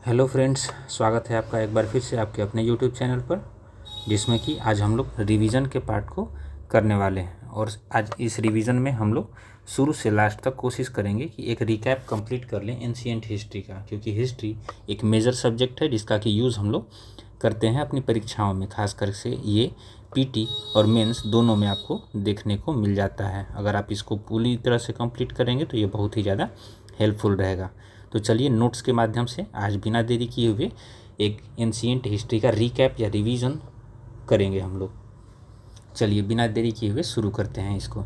Hello friends, स्वागत है आपका एक बार फिर से आपके अपने यूट्यूब चैनल पर, जिसमें कि आज हम लोग रिवीजन के पार्ट को करने वाले हैं। और आज इस रिवीजन में हम लोग शुरू से लास्ट तक कोशिश करेंगे कि एक रिकैप कंप्लीट कर लें एंशिएंट हिस्ट्री का, क्योंकि हिस्ट्री एक मेजर सब्जेक्ट है जिसका कि यूज़ हम लोग करते हैं अपनी परीक्षाओं में। खासकर से ये पीटी और मेंस दोनों में आपको देखने को मिल जाता है। अगर आप इसको पूरी तरह से कंप्लीट करेंगे तो ये बहुत ही ज़्यादा हेल्पफुल रहेगा। तो चलिए नोट्स के माध्यम से आज बिना देरी किए हुए एक एंशिएंट हिस्ट्री का रिकैप या रिवीजन करेंगे हम लोग। चलिए बिना देरी किए हुए शुरू करते हैं इसको।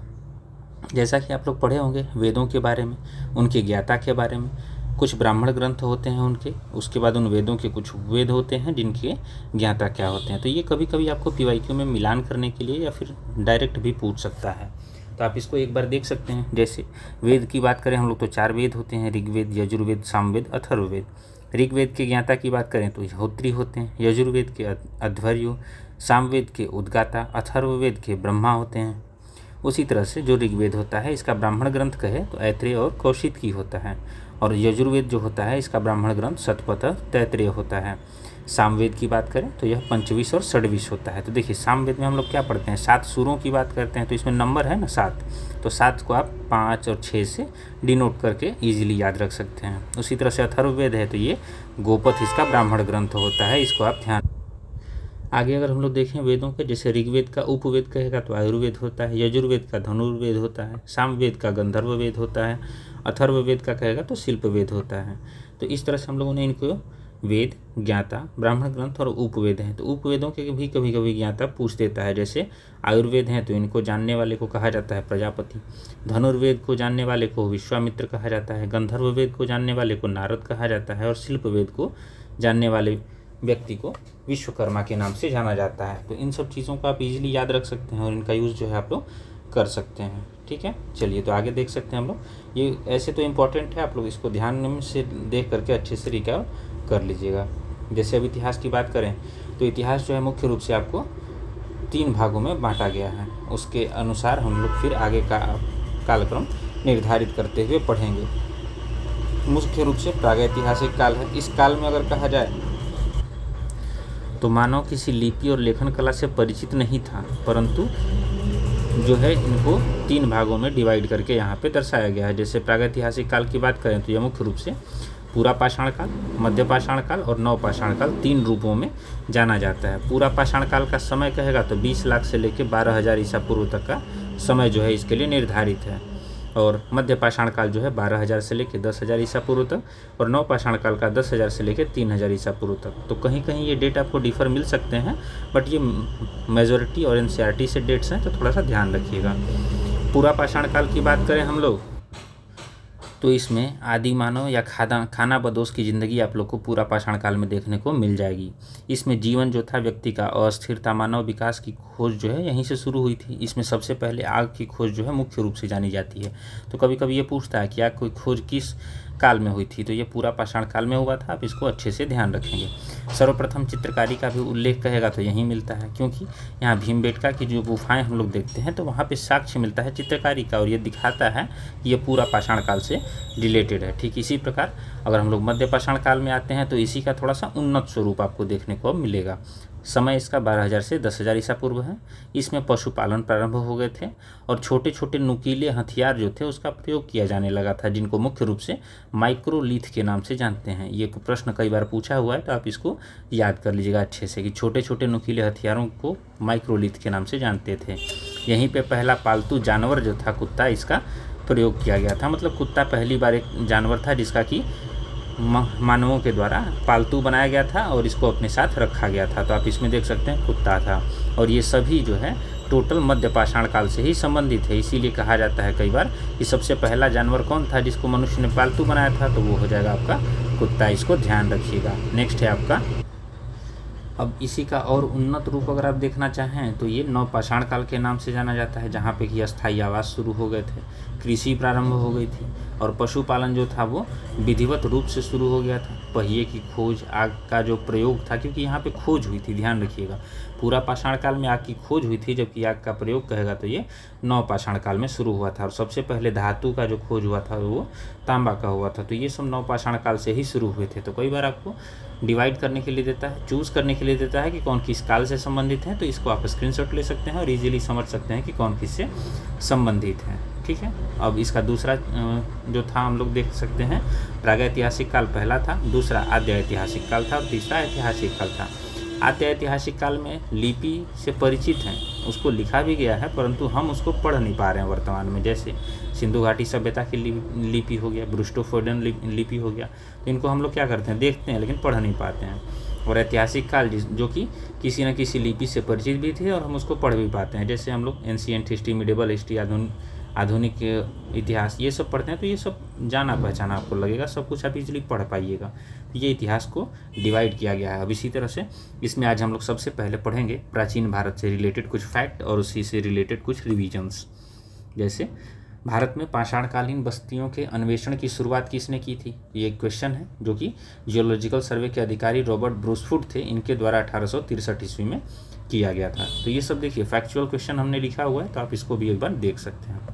जैसा कि आप लोग पढ़े होंगे वेदों के बारे में, उनके ज्ञाता के बारे में। कुछ ब्राह्मण ग्रंथ होते हैं उनके, उसके बाद उन वेदों के कुछ वेद होते हैं जिनके ज्ञाता क्या होते हैं। तो ये कभी कभी आपको पीवाईक्यू में मिलान करने के लिए या फिर डायरेक्ट भी पूछ सकता है, तो आप इसको एक बार देख सकते हैं। जैसे वेद की बात करें हम लोग तो 4 वेद होते हैं, ऋग्वेद, यजुर्वेद, सामवेद, अथर्ववेद। ऋग्वेद के ज्ञाता की बात करें तो होत्री होते हैं, यजुर्वेद के अध्वर्यु, सामवेद के उद्गाता, अथर्ववेद के ब्रह्मा होते हैं। उसी तरह से जो ऋग्वेद होता है इसका ब्राह्मण ग्रंथ कहे तो ऐत्रेय और कौशिकी होता है, और यजुर्वेद जो होता है इसका ब्राह्मण ग्रंथ शतपथ तैत्रेय होता है। सामवेद की बात करें तो यह पंचविश और षड्विश होता है। तो देखिए सामवेद में हम लोग क्या पढ़ते हैं, 7 सुरों की बात करते हैं, तो इसमें नंबर है ना 7, तो 7 को आप 5 और 6 से डिनोट करके ईजिली याद रख सकते हैं। उसी तरह से अथर्ववेद है तो ये गोपथ इसका ब्राह्मण ग्रंथ होता है, इसको आप ध्यान। आगे अगर हम लोग देखें वेदों के, जैसे ऋग्वेद का उपवेद कहेगा तो आयुर्वेद होता है, यजुर्वेद का धनुर्वेद होता है, सामवेद का गंधर्ववेद होता है, अथर्ववेद का कहेगा तो शिल्पवेद होता है। तो इस तरह से हम लोगों ने इनको वेद, ज्ञाता, ब्राह्मण ग्रंथ और उपवेद हैं। तो उपवेदों के भी कभी कभी ज्ञाता पूछ देता है। जैसे आयुर्वेद हैं तो इनको जानने वाले को कहा जाता है प्रजापति, धनुर्वेद को जानने वाले को विश्वामित्र कहा जाता है, गंधर्ववेद को जानने वाले को नारद कहा जाता है, और शिल्पवेद को जानने वाले व्यक्ति को विश्वकर्मा के नाम से जाना जाता है। तो इन सब चीज़ों को आप इजीली याद रख सकते हैं और इनका यूज़ जो है आप लोग कर सकते हैं। ठीक है, चलिए तो आगे देख सकते हैं हम लोग। ये ऐसे तो इम्पॉर्टेंट है, आप लोग इसको ध्यान से देख करके अच्छे से रिकैप कर लीजिएगा। जैसे अब इतिहास की बात करें तो इतिहास जो है मुख्य रूप से आपको 3 भागों में बांटा गया है। उसके अनुसार हम लोग फिर आगे का कालक्रम निर्धारित करते हुए पढ़ेंगे। मुख्य रूप से प्रागैतिहासिक काल है। इस काल में अगर कहा जाए तो मानव किसी लिपि और लेखन कला से परिचित नहीं था, परंतु जो है इनको 3 भागों में डिवाइड करके यहाँ पे दर्शाया गया है। जैसे प्रागैतिहासिक काल की बात करें तो यह मुख्य रूप से पूरा पाषाण काल, मध्य पाषाण काल और नव पाषाण काल 3 रूपों में जाना जाता है। पूरा पाषाण काल का समय कहेगा तो 20 लाख से लेकर 12,000 ईसा पूर्व तक का समय जो है इसके लिए निर्धारित है, और मध्य पाषाण काल जो है 12,000 से लेकर 10,000 ईसा पूर्व तक, और नव पाषाण काल का 10,000 से लेकर 3,000 ईसा पूर्व तक। तो कहीं कहीं ये डेट आपको डिफर मिल सकते हैं, बट ये मेजॉरिटी और एनसीईआरटी से डेट्स हैं, तो थोड़ा सा ध्यान रखिएगा। पूरा पाषाण काल की बात करें हम लोग तो इसमें आदि मानव या खाना बदोश की ज़िंदगी आप लोग को पूरा पाषाण काल में देखने को मिल जाएगी। इसमें जीवन जो था व्यक्ति का अस्थिरता, मानव विकास की खोज जो है यहीं से शुरू हुई थी। इसमें सबसे पहले आग की खोज जो है मुख्य रूप से जानी जाती है। तो कभी कभी ये पूछता है कि आग की खोज किस काल में हुई थी, तो ये पूरा पाषाण काल में हुआ था। आप इसको अच्छे से ध्यान रखेंगे। सर्वप्रथम चित्रकारी का भी उल्लेख कहेगा तो यहीं मिलता है, क्योंकि यहाँ भीमबेटका की जो गुफाएं हम लोग देखते हैं तो वहाँ पे साक्ष्य मिलता है चित्रकारी का, और ये दिखाता है कि ये पूरा पाषाण काल से रिलेटेड है। ठीक इसी प्रकार अगर हम लोग मध्य पाषाण काल में आते हैं तो इसी का थोड़ा सा उन्नत स्वरूप आपको देखने को मिलेगा। समय इसका 12,000 से 10,000 ईसा पूर्व है। इसमें पशुपालन प्रारंभ हो गए थे और छोटे छोटे नुकीले हथियार जो थे उसका प्रयोग किया जाने लगा था, जिनको मुख्य रूप से माइक्रोलिथ के नाम से जानते हैं। ये प्रश्न कई बार पूछा हुआ है, तो आप इसको याद कर लीजिएगा अच्छे से कि छोटे छोटे नुकीले हथियारों को माइक्रोलिथ के नाम से जानते थे। यहीं पर पहला पालतू जानवर जो था कुत्ता, इसका प्रयोग किया गया था। मतलब कुत्ता पहली बार एक जानवर था जिसका कि मानवों के द्वारा पालतू बनाया गया था और इसको अपने साथ रखा गया था। तो आप इसमें देख सकते हैं कुत्ता था, और ये सभी जो है टोटल मध्य पाषाण काल से ही संबंधित है। इसीलिए कहा जाता है कई बार कि सबसे पहला जानवर कौन था जिसको मनुष्य ने पालतू बनाया था, तो वो हो जाएगा आपका कुत्ता। इसको ध्यान रखिएगा। नेक्स्ट है आपका अब इसी का और उन्नत रूप अगर आप देखना चाहें तो ये नवपाषाण काल के नाम से जाना जाता है, जहाँ पे कि अस्थायी आवास शुरू हो गए थे, कृषि प्रारंभ हो गई थी और पशुपालन जो था वो विधिवत रूप से शुरू हो गया था। पहिए की खोज, आग का जो प्रयोग था, क्योंकि यहाँ पे खोज हुई थी, ध्यान रखिएगा, पूरा पाषाण काल में आग की खोज हुई थी, जबकि आग का प्रयोग कहेगा तो ये नवपाषाण काल में शुरू हुआ था। और सबसे पहले धातु का जो खोज हुआ था वो तांबा का हुआ था। तो ये सब नवपाषाण काल से ही शुरू हुए थे। तो कई बार आपको डिवाइड करने के लिए देता है, चूज़ करने के लिए देता है कि कौन किस काल से संबंधित है, तो इसको आप स्क्रीनशॉट ले सकते हैं और इजीली समझ सकते हैं कि कौन किससे संबंधित है। ठीक है, अब इसका दूसरा जो था हम लोग देख सकते हैं, प्रागैतिहासिक काल पहला था, दूसरा आद्य ऐतिहासिक काल था और तीसरा ऐतिहासिक काल था। आद्य ऐतिहासिक काल में लिपि से परिचित हैं, उसको लिखा भी गया है, परंतु हम उसको पढ़ नहीं पा रहे हैं वर्तमान में। जैसे सिंधु घाटी सभ्यता की लिपि हो गया, ब्रुस्टोफोर्डियन लिपि हो गया, तो इनको हम लोग क्या करते हैं, देखते हैं लेकिन पढ़ नहीं पाते हैं। और ऐतिहासिक काल जो कि किसी न किसी लिपि से परिचित भी थे और हम उसको पढ़ भी पाते हैं, जैसे हम लोग एंशिएंट हिस्ट्री, मिडिवल हिस्ट्री, आधुनिक इतिहास, ये सब पढ़ते हैं, तो ये सब जाना पहचाना आपको लगेगा, सब कुछ आप इजीली पढ़ पाइएगा। ये इतिहास को डिवाइड किया गया है। अब इसी तरह से इसमें आज हम लोग सबसे पहले पढ़ेंगे प्राचीन भारत से रिलेटेड कुछ फैक्ट और उसी से रिलेटेड कुछ रिविजन्स। जैसे भारत में पाषाणकालीन बस्तियों के अन्वेषण की शुरुआत किसने की थी, ये एक क्वेश्चन है, जो कि जियोलॉजिकल सर्वे के अधिकारी रॉबर्ट ब्रूसफुट थे, इनके द्वारा 1863 ईस्वी में किया गया था। तो ये सब देखिए फैक्चुअल क्वेश्चन हमने लिखा हुआ है, तो आप इसको भी एक बार देख सकते हैं।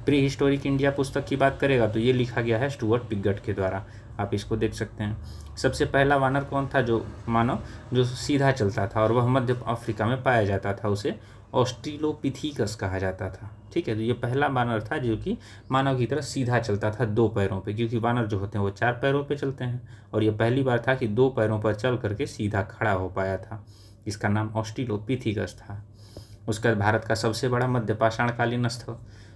प्री हिस्टोरिक इंडिया पुस्तक की बात करेगा तो ये लिखा गया है स्टुअर्ट पिगट के द्वारा, आप इसको देख सकते हैं। सबसे पहला वानर कौन था, जो मानव जो सीधा चलता था और वह मध्य अफ्रीका में पाया जाता था, उसे ऑस्ट्रेलोपिथेकस कहा जाता था। ठीक है, तो ये पहला वानर था जो कि मानव की तरह सीधा चलता था 2 पैरों पे, क्योंकि वानर जो होते हैं वो 4 पैरों पे चलते हैं, और ये पहली बार था कि 2 पैरों पर चल करके सीधा खड़ा हो पाया था। इसका नाम ऑस्ट्रेलोपिथेकस था। उसके बाद भारत का सबसे बड़ा मध्य पाषाणकालीन स्थल,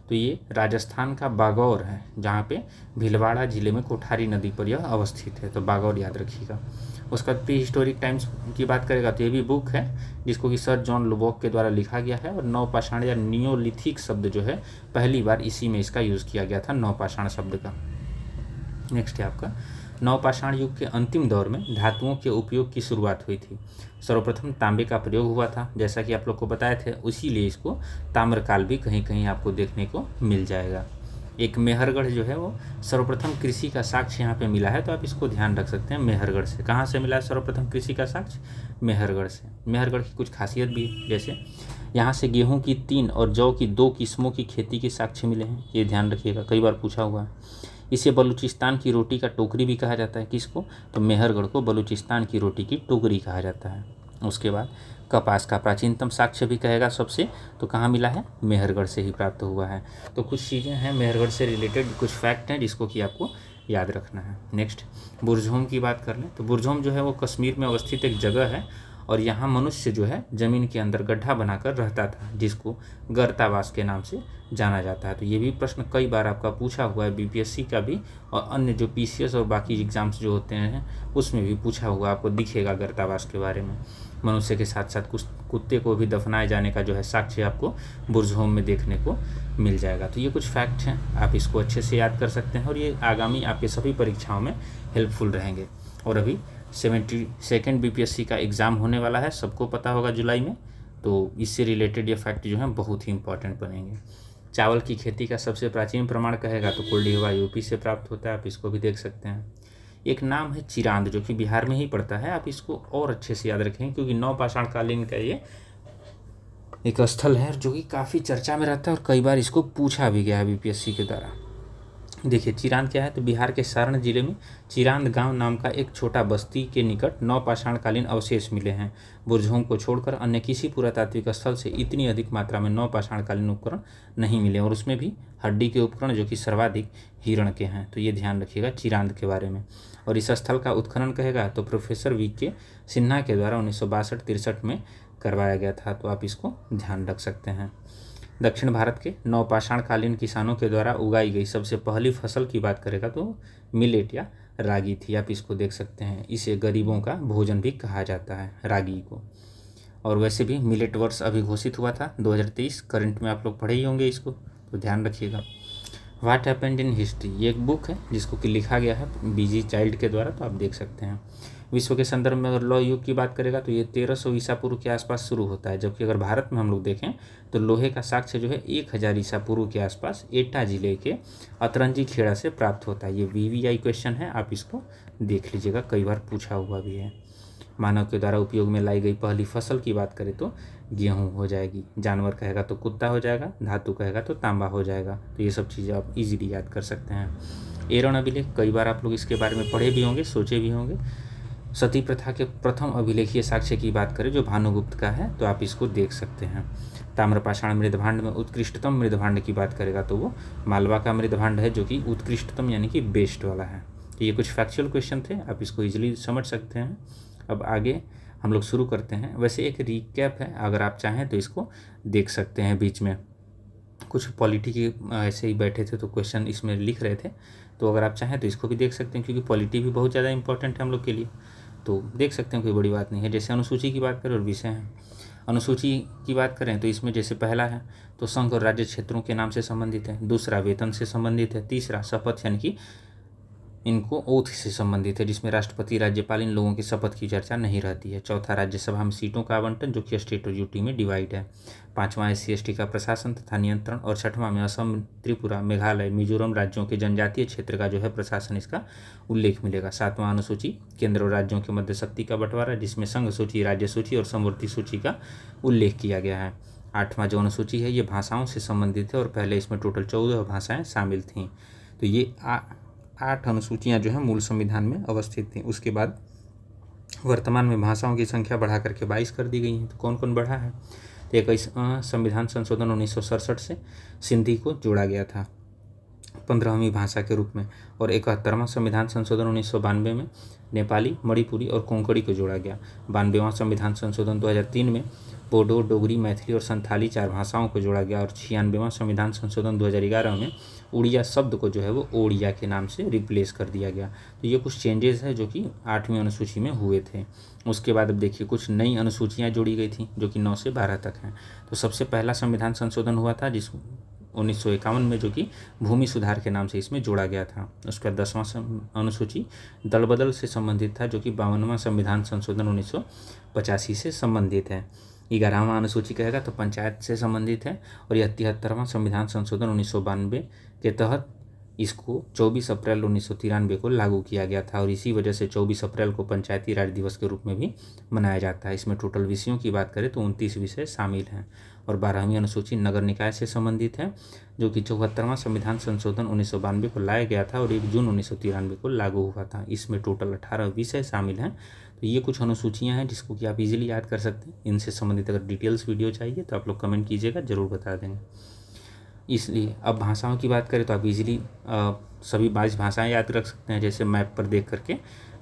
तो ये राजस्थान का बागौर है, जहाँ पे भीलवाड़ा जिले में कोठारी नदी पर यह अवस्थित है, तो बागौर याद रखिएगा। उसका प्री हिस्टोरिक टाइम्स की बात करेगा तो ये भी बुक है, जिसको कि सर जॉन लुबॉक के द्वारा लिखा गया है, और नवपाषाण या नियोलिथिक शब्द जो है पहली बार इसी में इसका यूज़ किया गया था, नवपाषाण शब्द का। नेक्स्ट है आपका नवपाषाण युग के अंतिम दौर में धातुओं के उपयोग की शुरुआत हुई थी। सर्वप्रथम तांबे का प्रयोग हुआ था, जैसा कि आप लोग को बताए थे, इसीलिए इसको ताम्रकाल भी कहीं कहीं आपको देखने को मिल जाएगा। एक मेहरगढ़ जो है वो सर्वप्रथम कृषि का साक्ष्य यहाँ पे मिला है, तो आप इसको ध्यान रख सकते हैं। मेहरगढ़ से कहाँ से मिला है सर्वप्रथम कृषि का साक्ष्य, मेहरगढ़ से। मेहरगढ़ की कुछ खासियत भी है, जैसे यहाँ से गेहूँ की 3 और जौ की 2 किस्मों की खेती के साक्ष्य मिले हैं, ये ध्यान रखिएगा, कई बार पूछा हुआ है। इसे बलूचिस्तान की रोटी का टोकरी भी कहा जाता है, किसको, तो मेहरगढ़ को बलूचिस्तान की रोटी की टोकरी कहा जाता है। उसके बाद कपास का प्राचीनतम साक्ष्य भी कहेगा सबसे, तो कहाँ मिला है, मेहरगढ़ से ही प्राप्त हुआ है। तो कुछ चीज़ें हैं मेहरगढ़ से रिलेटेड, कुछ फैक्ट हैं जिसको कि आपको याद रखना है। नेक्स्ट बुरझोम की बात कर लें तो बुरझोम जो है वो कश्मीर में अवस्थित एक जगह है, और यहाँ मनुष्य जो है ज़मीन के अंदर गड्ढा बनाकर रहता था, जिसको गर्तावास के नाम से जाना जाता है। तो ये भी प्रश्न कई बार आपका पूछा हुआ है, बीपीएससी का भी और अन्य जो पीसीएस और बाकी एग्जाम्स जो होते हैं उसमें भी पूछा हुआ आपको दिखेगा गर्तावास के बारे में। मनुष्य के साथ साथ कुछ कुत्ते को भी दफनाए जाने का जो है साक्ष्य आपको बुरझोम में देखने को मिल जाएगा। तो ये कुछ फैक्ट हैं, आप इसको अच्छे से याद कर सकते हैं और ये आगामी आपके सभी परीक्षाओं में हेल्पफुल रहेंगे। और अभी 72nd बीपीएससी का एग्ज़ाम होने वाला है, सबको पता होगा जुलाई में, तो इससे रिलेटेड ये फैक्ट जो हैं बहुत ही इंपॉर्टेंट बनेंगे। चावल की खेती का सबसे प्राचीन प्रमाण कहेगा तो कुलडीहवा यूपी से प्राप्त होता है, आप इसको भी देख सकते हैं। एक नाम है चिरांद, जो कि बिहार में ही पड़ता है, आप इसको और अच्छे से याद रखें क्योंकि नवपाषाण कालीन का ये एक स्थल है जो कि काफ़ी चर्चा में रहता है और कई बार इसको पूछा भी गया है बीपीएससी के द्वारा। देखिए चिरांद क्या है, तो बिहार के सारण जिले में चिरांद गांव नाम का एक छोटा बस्ती के निकट नवपाषाणकालीन अवशेष मिले हैं। बुरझोम को छोड़कर अन्य किसी पुरातात्विक स्थल से इतनी अधिक मात्रा में नवपाषाणकालीन उपकरण नहीं मिले, और उसमें भी हड्डी के उपकरण जो कि सर्वाधिक हिरण के हैं। तो ये ध्यान रखिएगा चिरांद के बारे में। और इस स्थल का उत्खनन कहेगा तो प्रोफेसर वी.के. सिन्हा के द्वारा 1962-63 में करवाया गया था, तो आप इसको ध्यान रख सकते हैं। दक्षिण भारत के नवपाषाणकालीन किसानों के द्वारा उगाई गई सबसे पहली फसल की बात करेगा तो मिलेट या रागी थी, आप इसको देख सकते हैं। इसे गरीबों का भोजन भी कहा जाता है रागी को। और वैसे भी मिलेट वर्ष अभी घोषित हुआ था 2023, करंट में आप लोग पढ़े ही होंगे इसको, तो ध्यान रखिएगा। व्हाट हैपेंड इन हिस्ट्री, ये एक बुक है जिसको कि लिखा गया है बीजी चाइल्ड के द्वारा, तो आप देख सकते हैं। विश्व के संदर्भ में अगर लौह युग की बात करेगा तो ये 1300 ईसा पूर्व के आसपास शुरू होता है, जबकि अगर भारत में हम लोग देखें तो लोहे का साक्ष्य जो है 1000 ईसा पूर्व के आसपास एटा जिले के अतरंजी खेड़ा से प्राप्त होता है। ये VVI क्वेश्चन है, आप इसको देख लीजिएगा, कई बार पूछा हुआ भी है। मानव के द्वारा उपयोग में लाई गई पहली फसल की बात करें तो गेहूँ हो जाएगी, जानवर कहेगा तो कुत्ता हो जाएगा, धातु कहेगा तो तांबा हो जाएगा। तो ये सब चीज़ें आप इजीली याद कर सकते हैं। एरन अभिलेख, कई बार आप लोग इसके बारे में पढ़े भी होंगे, सोचे भी होंगे। सती प्रथा के प्रथम अभिलेखीय साक्ष्य की बात करें जो भानुगुप्त का है, तो आप इसको देख सकते हैं। ताम्रपाषाण मृदभांड में उत्कृष्टतम मृदभांड की बात करेगा तो वो मालवा का मृदभांड है, जो कि उत्कृष्टतम यानी कि बेस्ट वाला है। तो ये कुछ फैक्चुअल क्वेश्चन थे, आप इसको इजीली समझ सकते हैं। अब आगे हम लोग शुरू करते हैं। वैसे एक रिकैप है, अगर आप चाहें तो इसको देख सकते हैं। बीच में कुछ पॉलिटी के ऐसे ही बैठे थे तो क्वेश्चन इसमें लिख रहे थे, तो अगर आप चाहें तो इसको भी देख सकते हैं, क्योंकि पॉलिटी भी बहुत ज़्यादा इंपॉर्टेंट है हम लोग के लिए, तो देख सकते हैं, कोई बड़ी बात नहीं है। जैसे अनुसूची की बात करें और विषय हैं। अनुसूची की बात करें तो इसमें जैसे पहला है तो संघ और राज्य क्षेत्रों के नाम से संबंधित है, दूसरा वेतन से संबंधित है, तीसरा शपथ यानी कि इनको ओथ से संबंधित है, जिसमें राष्ट्रपति राज्यपाल इन लोगों की शपथ की चर्चा नहीं रहती है, चौथा राज्यसभा में सीटों का आवंटन जो कि स्टेट और यूटी में डिवाइड है, पांचवां SC/ST का प्रशासन तथा नियंत्रण, और छठवां में असम, त्रिपुरा, मेघालय, मिजोरम राज्यों के जनजातीय क्षेत्र का जो है प्रशासन, इसका उल्लेख मिलेगा। सातवां अनुसूची केंद्र और राज्यों के मध्य शक्ति का बंटवारा, जिसमें संघ सूची, राज्य सूची और समवर्ती सूची का उल्लेख किया गया है। आठवां जो अनुसूची है ये भाषाओं से संबंधित है और पहले इसमें टोटल 14 भाषाएं शामिल थीं। तो ये 8 अनुसूचियाँ जो हैं मूल संविधान में अवस्थित थीं। उसके बाद वर्तमान में भाषाओं की संख्या बढ़ा करके 22 कर दी गई है। तो कौन कौन बढ़ा है? तो 21वां संविधान संशोधन 1967 से सिंधी को जोड़ा गया था 15वीं भाषा के रूप में, और 71वां संविधान संशोधन 1992 में नेपाली, मणिपुरी और कोंकणी को जोड़ा गया। 92वां संविधान संशोधन 2003 में बोडो, डोगरी, मैथिली और संथाली 4 भाषाओं को जोड़ा गया, और 96वां संविधान संशोधन 2011 में उड़िया शब्द को जो है वो ओडिया के नाम से रिप्लेस कर दिया गया। तो ये कुछ चेंजेस है जो कि 8वीं अनुसूची में हुए थे। उसके बाद अब देखिए कुछ नई अनुसूचियाँ जोड़ी गई थी जो कि 9 से 12 तक हैं। तो सबसे पहला संविधान संशोधन हुआ था जिस 1951 में, जो कि भूमि सुधार के नाम से इसमें जोड़ा गया था। उसका 10वां अनुसूची दल बदल से संबंधित था, जो कि 52वां संविधान संशोधन 1985 से संबंधित है। 11वां अनुसूची कहेगा तो पंचायत से संबंधित है, और यह 73वां संविधान संशोधन 1992 के तहत इसको 24 अप्रैल 1993 को लागू किया गया था, और इसी वजह से 24 अप्रैल को पंचायती राज दिवस के रूप में भी मनाया जाता है। इसमें टोटल विषयों की बात करें तो 29 विषय शामिल हैं। और 12वीं अनुसूची नगर निकाय से संबंधित है, जो कि 74वां संविधान संशोधन 1992 को लाया गया था और 1 जून 1993 को लागू हुआ था। इसमें टोटल 18 विषय शामिल हैं। तो ये कुछ अनुसूचियाँ हैं जिसको कि आप इजीली याद कर सकते हैं। इनसे संबंधित अगर डिटेल्स वीडियो चाहिए तो आप लोग कमेंट कीजिएगा, ज़रूर बता देंगे। इसलिए अब भाषाओं की बात करें तो आप इजीली सभी 22 भाषाएं याद रख सकते हैं, जैसे मैप पर देख करके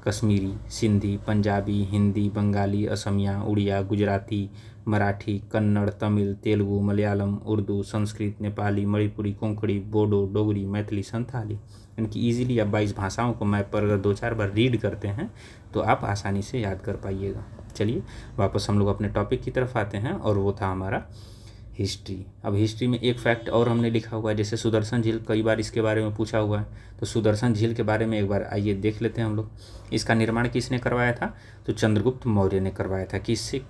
कश्मीरी, सिंधी, पंजाबी, हिंदी, बंगाली, असमिया, उड़िया, गुजराती, मराठी, कन्नड़, तमिल, तेलुगु, मलयालम, उर्दू, संस्कृत, नेपाली, मणिपुरी, कोंकणी, बोडो, डोगरी, मैथिली, संथाली। इनकी इजीली आप 22 भाषाओं को मैप पर अगर 2-4 बार रीड करते हैं तो आप आसानी से याद कर पाइएगा। चलिए वापस हम लोग अपने टॉपिक की तरफ आते हैं, और वो था हमारा हिस्ट्री। अब हिस्ट्री में एक फैक्ट और हमने लिखा हुआ है, जैसे सुदर्शन झील, कई बार इसके बारे में पूछा हुआ है, तो सुदर्शन झील के बारे में एक बार आइए देख लेते हैं हम लोग। इसका निर्माण किसने करवाया था? तो चंद्रगुप्त मौर्य ने करवाया था। किससे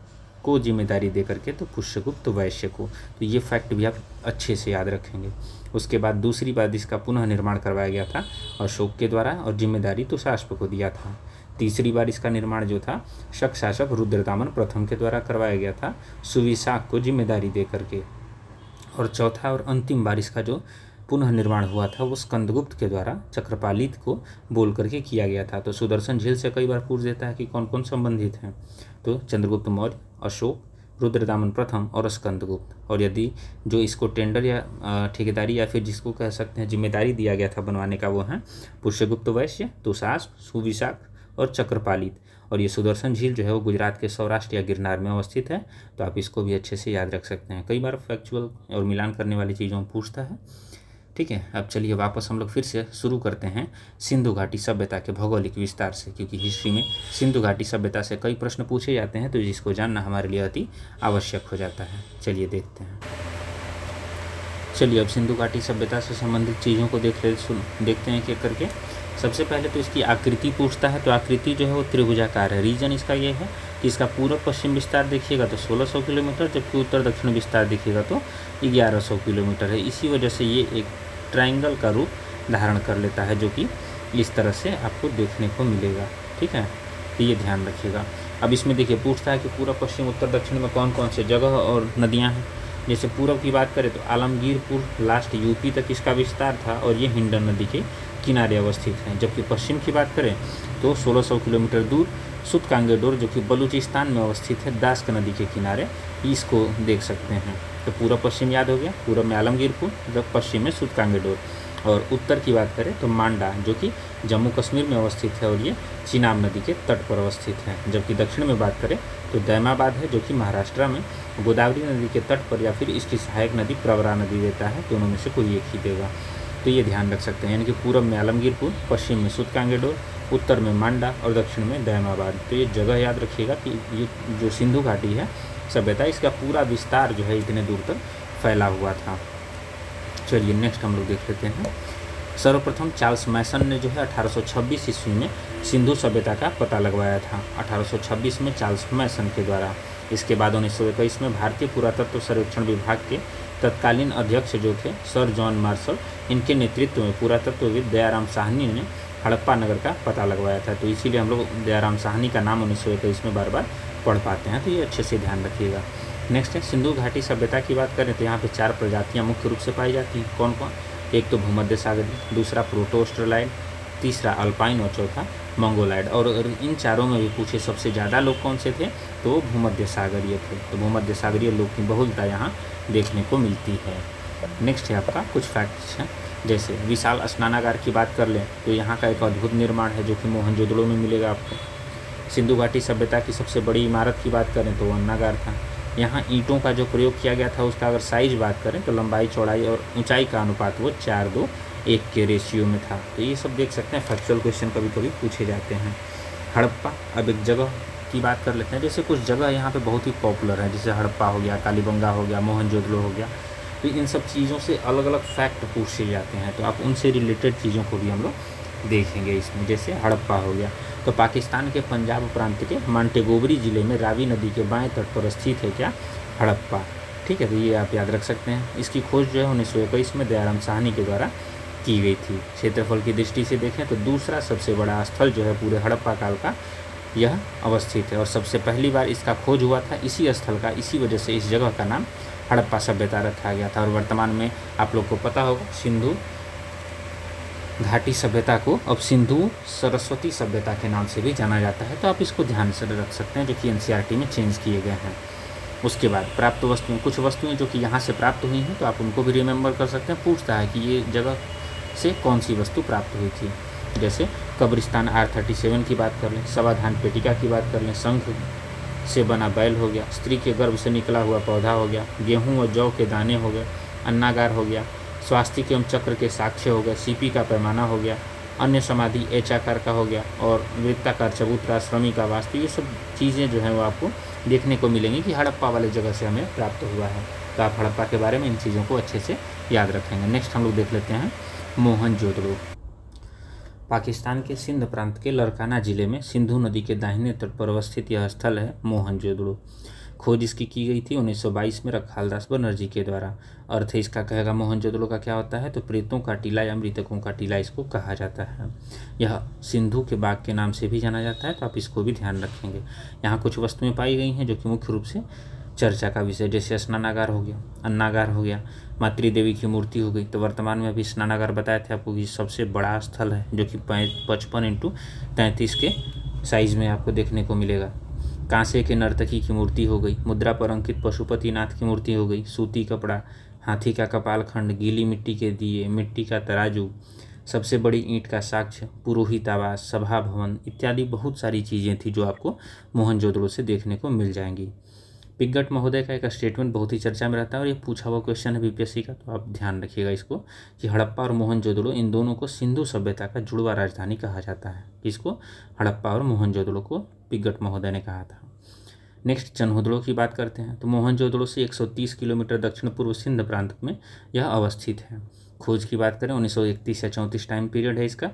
को जिम्मेदारी दे करके? तो पुष्यगुप्त वैश्य को। तो ये फैक्ट भी आप अच्छे से याद रखेंगे। उसके बाद दूसरी बार इसका पुनः निर्माण करवाया गया था अशोक के द्वारा, और जिम्मेदारी तुषाश्व को दिया था। तीसरी बार इसका निर्माण जो था शक शासक रुद्रदामन प्रथम के द्वारा करवाया गया था, सुविशाख को जिम्मेदारी दे करके। और चौथा और अंतिम बार इसका जो पुनः निर्माण हुआ था वो स्कंदगुप्त के द्वारा चक्रपालित को बोल करके किया गया था। तो सुदर्शन झील से कई बार पूछ देता है कि कौन कौन संबंधित हैं, तो चंद्रगुप्त मौर्य, अशोक, रुद्रदामन प्रथम और स्कंदगुप्त। और यदि जो इसको टेंडर या ठेकेदारी या फिर जिसको कह सकते हैं जिम्मेदारी दिया गया था बनवाने का, वो हैं पुष्यगुप्त वैश्य, तुषाश्व, सुविशाख और चक्रपालित। और ये सुदर्शन झील जो है वो गुजरात के सौराष्ट्र या गिरनार में अवस्थित है। तो आप इसको भी अच्छे से याद रख सकते हैं। कई बार फैक्चुअल और मिलान करने वाली चीज़ों में पूछता है। ठीक है, अब चलिए वापस हम लोग फिर से शुरू करते हैं सिंधु घाटी सभ्यता के भौगोलिक विस्तार से, क्योंकि हिस्ट्री में सिंधु घाटी सभ्यता से कई प्रश्न पूछे जाते हैं, तो जिसको जानना हमारे लिए अति आवश्यक हो जाता है। चलिए देखते हैं। चलिए अब सिंधु घाटी सभ्यता से संबंधित चीज़ों को देखते हैं एक एक करके। सबसे पहले तो इसकी आकृति पूछता है, तो आकृति जो है वो त्रिभुजाकार है। रीजन इसका ये है कि इसका पूर्व पश्चिम विस्तार देखिएगा तो 1600 किलोमीटर, जबकि उत्तर दक्षिण विस्तार देखिएगा तो 1100 किलोमीटर है। इसी वजह से ये एक ट्रायंगल का रूप धारण कर लेता है, जो कि इस तरह से आपको देखने को मिलेगा। ठीक है, तो ये ध्यान रखिएगा। अब इसमें देखिए पूछता है कि पूर्व पश्चिम उत्तर दक्षिण में कौन कौन से जगह और नदियाँ हैं। जैसे पूर्व की बात करें तो आलमगीरपुर लास्ट यूपी तक इसका विस्तार था और ये हिंडन नदी के किनारे अवस्थित हैं। जबकि पश्चिम की बात करें तो 1600 किलोमीटर दूर सुतकांगेडोर, जो कि बलूचिस्तान में अवस्थित है, दास्क नदी के किनारे, इसको देख सकते हैं। तो पूर्व पश्चिम याद हो गया, पूर्व में आलमगीरपुर, जब पश्चिम में सुतकांगेडोर। और उत्तर की बात करें तो मांडा, जो कि जम्मू कश्मीर में अवस्थित है और ये चिनाब नदी के तट पर अवस्थित है। जबकि दक्षिण में बात करें तो दैमाबाद है, जो कि महाराष्ट्र में गोदावरी नदी के तट पर, या फिर इसकी सहायक नदी प्रवरा नदी देता है, दोनों में से कोई एक ही देगा। तो ये ध्यान रख सकते हैं, यानी कि पूर्व में आलमगीरपुर, पश्चिम में सुतकांगेडोर, उत्तर में मांडा और दक्षिण में दैमाबाद। तो ये जगह याद रखिएगा कि ये जो सिंधु घाटी है सभ्यता, इसका पूरा विस्तार जो है इतने दूर तक फैला हुआ था। चलिए नेक्स्ट हम लोग देख लेते हैं। सर्वप्रथम चार्ल्स मैसन ने जो है 1826 ईस्वी में सिंधु सभ्यता का पता लगवाया था, 1826 में चार्ल्स मैसन के द्वारा। इसके बाद 1921 में भारतीय पुरातत्व सर्वेक्षण विभाग के तत्कालीन अध्यक्ष जो थे सर जॉन मार्शल, इनके नेतृत्व में पुरातत्वविद दयाराम साहनी ने हड़प्पा नगर का पता लगवाया था। तो इसीलिए हम लोग दयाराम साहनी का नाम 1921 में बार बार पढ़ पाते हैं, तो ये अच्छे से ध्यान रखिएगा। नेक्स्ट है सिंधु घाटी सभ्यता की बात करें तो यहाँ पे 4 प्रजातियाँ मुख्य रूप से पाई जाती हैं। कौन कौन? एक तो भूमध्य सागरीय, दूसरा प्रोटो ऑस्ट्रेलाइड, तीसरा अल्पाइन और चौथा मंगोलाइड। और इन चारों में भी पूछे सबसे ज़्यादा लोग कौन से थे, तो भूमध्य सागरीय थे। तो भूमध्य सागरीय लोग की बहुलता यहाँ देखने को मिलती है। नेक्स्ट है आपका कुछ फैक्ट्स हैं, जैसे विशाल स्नानागार की बात कर लें तो यहाँ का एक अद्भुत निर्माण है जो कि मोहनजोदड़ो में मिलेगा आपको। सिंधु घाटी सभ्यता की सबसे बड़ी इमारत की बात करें तो वो अन्नागार था। यहाँ ईंटों का जो प्रयोग किया गया था उसका अगर साइज बात करें तो लंबाई, चौड़ाई और ऊंचाई का अनुपात वो 4:2:1 के रेशियो में था। तो ये सब देख सकते हैं, फैक्चुअल क्वेश्चन कभी कभी पूछे जाते हैं। हड़प्पा, अब एक जगह की बात कर लेते हैं। जैसे कुछ जगह यहाँ पे बहुत ही पॉपुलर है, जैसे हड़प्पा हो गया, कालीबंगा हो गया, मोहनजोदड़ो हो गया। तो इन सब चीज़ों से अलग अलग फैक्ट पूछे जाते हैं, तो आप उनसे रिलेटेड चीज़ों को भी हम लोग देखेंगे इसमें। जैसे हड़प्पा हो गया तो पाकिस्तान के पंजाब प्रांत के मांटेगोबरी ज़िले में रावी नदी के बाएं तट पर स्थित है क्या, हड़प्पा। ठीक है, तो ये आप याद रख सकते हैं। इसकी खोज जो है 1921 में दयाराम साहनी के द्वारा की गई थी। क्षेत्रफल की दृष्टि से देखें तो दूसरा सबसे बड़ा स्थल जो है पूरे हड़प्पा काल का यह अवस्थित है और सबसे पहली बार इसका खोज हुआ था इसी स्थल का। इसी वजह से इस जगह का नाम हड़प्पा सभ्यता रखा गया था। और वर्तमान में आप लोग को पता होगा सिंधु घाटी सभ्यता को अब सिंधु सरस्वती सभ्यता के नाम से भी जाना जाता है। तो आप इसको ध्यान से रख सकते हैं, जो कि एनसीईआरटी में चेंज किए गए हैं। उसके बाद प्राप्त वस्तुएं, कुछ वस्तुएं जो कि यहाँ से प्राप्त हुई हैं तो आप उनको भी रिमेंबर कर सकते हैं। पूछता है कि ये जगह से कौन सी वस्तु प्राप्त हुई थी। जैसे कब्रिस्तान R37 की बात कर लें, समाधान पेटिका की बात कर लें, शंख से बना बैल हो गया, स्त्री के गर्भ से निकला हुआ पौधा हो गया, गेहूँ और जौ के दाने हो गए, अन्नागार हो गया, स्वास्तिक एवं चक्र के साक्ष्य हो गए, सीपी का पैमाना हो गया, अन्य समाधि एच आकार का हो गया और वृत्ताकार चबूतरा, श्रमी का वास्तु। ये सब चीज़ें जो हैं वो आपको देखने को मिलेंगी कि हड़प्पा वाले जगह से हमें प्राप्त हुआ है। तो आप हड़प्पा के बारे में इन चीज़ों को अच्छे से याद रखेंगे। नेक्स्ट हम लोग देख लेते हैं मोहनजोदड़ो। पाकिस्तान के सिंध प्रांत के लरकाना जिले में सिंधु नदी के दाहिने तट पर अवस्थित यह स्थल है मोहनजोदड़ो। खोज इसकी की गई थी 1922 में रखालदास बनर्जी के द्वारा। अर्थ इसका कहेगा मोहनजोदड़ो का क्या होता है, तो प्रेतों का टीला या मृतकों का टीला इसको कहा जाता है। यह सिंधु के बाग के नाम से भी जाना जाता है, तो आप इसको भी ध्यान रखेंगे। यहाँ कुछ वस्तुएं पाई गई हैं जो कि मुख्य रूप से चर्चा का विषय, जैसे स्नानागार हो गया, अन्नागार हो गया, मातृ देवी की मूर्ति हो गई। तो वर्तमान में अभी स्नानागार बताए थे आपको कि सबसे बड़ा स्थल है जो कि 55x33 के साइज़ में आपको देखने को मिलेगा। कांसे के नर्तकी की मूर्ति हो गई, मुद्रा पर अंकित पशुपतिनाथ की मूर्ति हो गई, सूती कपड़ा, हाथी का कपालखंड, गीली मिट्टी के दिए, मिट्टी का तराजू, सबसे बड़ी ईंट का साक्ष्य, पुरोहित आवास, सभा भवन इत्यादि बहुत सारी चीज़ें थी जो आपको मोहनजोदड़ो से देखने को मिल जाएंगी। पिग्गट महोदय का एक स्टेटमेंट बहुत ही चर्चा में रहता है और ये पूछा हुआ क्वेश्चन है बीपीएससी का, तो आप ध्यान रखिएगा इसको कि हड़प्पा और मोहनजोदड़ो इन दोनों को सिंधु सभ्यता का जुड़वा राजधानी कहा जाता है। इसको हड़प्पा और मोहनजोदड़ो को पिग्गट महोदय ने कहा था। नेक्स्ट चन्होदड़ो की बात करते हैं। तो मोहनजोदड़ो से 130 किलोमीटर दक्षिण पूर्व सिंध प्रांत में यह अवस्थित है। खोज की बात करें 1931 या 34 टाइम पीरियड है इसका।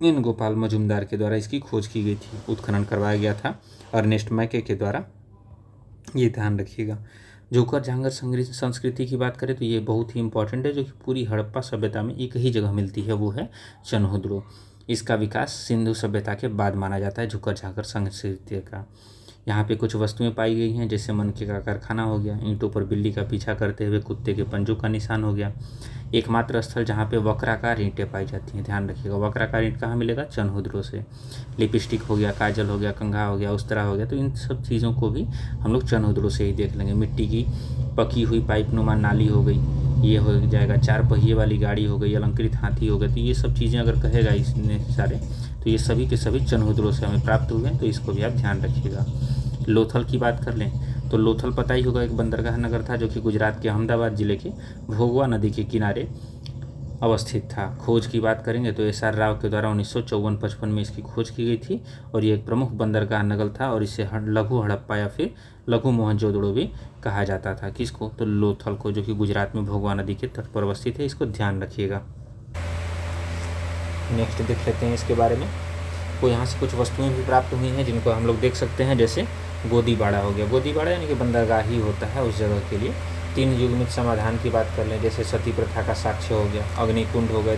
एन गोपाल मजुमदार के द्वारा इसकी खोज की गई थी। उत्खनन करवाया गया था अर्नेस्ट मैके के द्वारा, ये ध्यान रखिएगा। जोकर झांगर संस्कृति की बात करें तो ये बहुत ही इंपॉर्टेंट है, जो कि पूरी हड़प्पा सभ्यता में एक ही जगह मिलती है, वो है चन्हुद्रो। इसका विकास सिंधु सभ्यता के बाद माना जाता है जोकर झांगर संस्कृति का। यहाँ पे कुछ वस्तुएं पाई गई हैं, जैसे मनके का कारखाना हो गया, ईंटों पर बिल्ली का पीछा करते हुए कुत्ते के पंजों का निशान हो गया। एकमात्र स्थल जहाँ पे वक्राकार ईंटें पाई जाती हैं, ध्यान रखिएगा। वक्राकार ईंट कहाँ मिलेगा? चन्हुद्रो से। लिपस्टिक हो गया, काजल हो गया, कंघा हो गया, उस्तरा हो गया, तो इन सब चीज़ों को भी हम लोग चन्हुद्रो से ही देख लेंगे। मिट्टी की पकी हुई पाइपनुमा नाली हो गई, ये हो जाएगा। 4 पहिए वाली गाड़ी हो गई, अलंकृत हाथी हो गए, तो ये सब चीज़ें अगर कहेगा इसने सारे, तो ये सभी के सभी चन्हुद्रो से हमें प्राप्त हुए हैं, तो इसको भी आप ध्यान रखिएगा। लोथल की बात कर लें तो लोथल पता ही होगा, एक बंदरगाह नगर था जो कि गुजरात के अहमदाबाद जिले के भोगवा नदी के किनारे अवस्थित था। खोज की बात करेंगे तो एस आर राव के द्वारा 1954-55 में इसकी खोज की गई थी और ये एक प्रमुख बंदरगाह नगर था और इसे लघु हड़प्पा या फिर लघु मोहनजोदड़ो भी कहा जाता था। किसको? तो लोथल को, जो कि गुजरात में भोगवा नदी के तट पर अवस्थित है। इसको ध्यान रखिएगा। नेक्स्ट देख लेते हैं इसके बारे में। को यहाँ से कुछ वस्तुएं भी प्राप्त हुई हैं जिनको हम लोग देख सकते हैं, जैसे गोदीबाड़ा हो गया। गोदीबाड़ा यानी कि बंदरगाह ही होता है उस जगह के लिए। 3 युग्मित समाधान की बात कर लें, जैसे सती प्रथा का साक्ष्य हो गया, अग्निकुंड हो गए,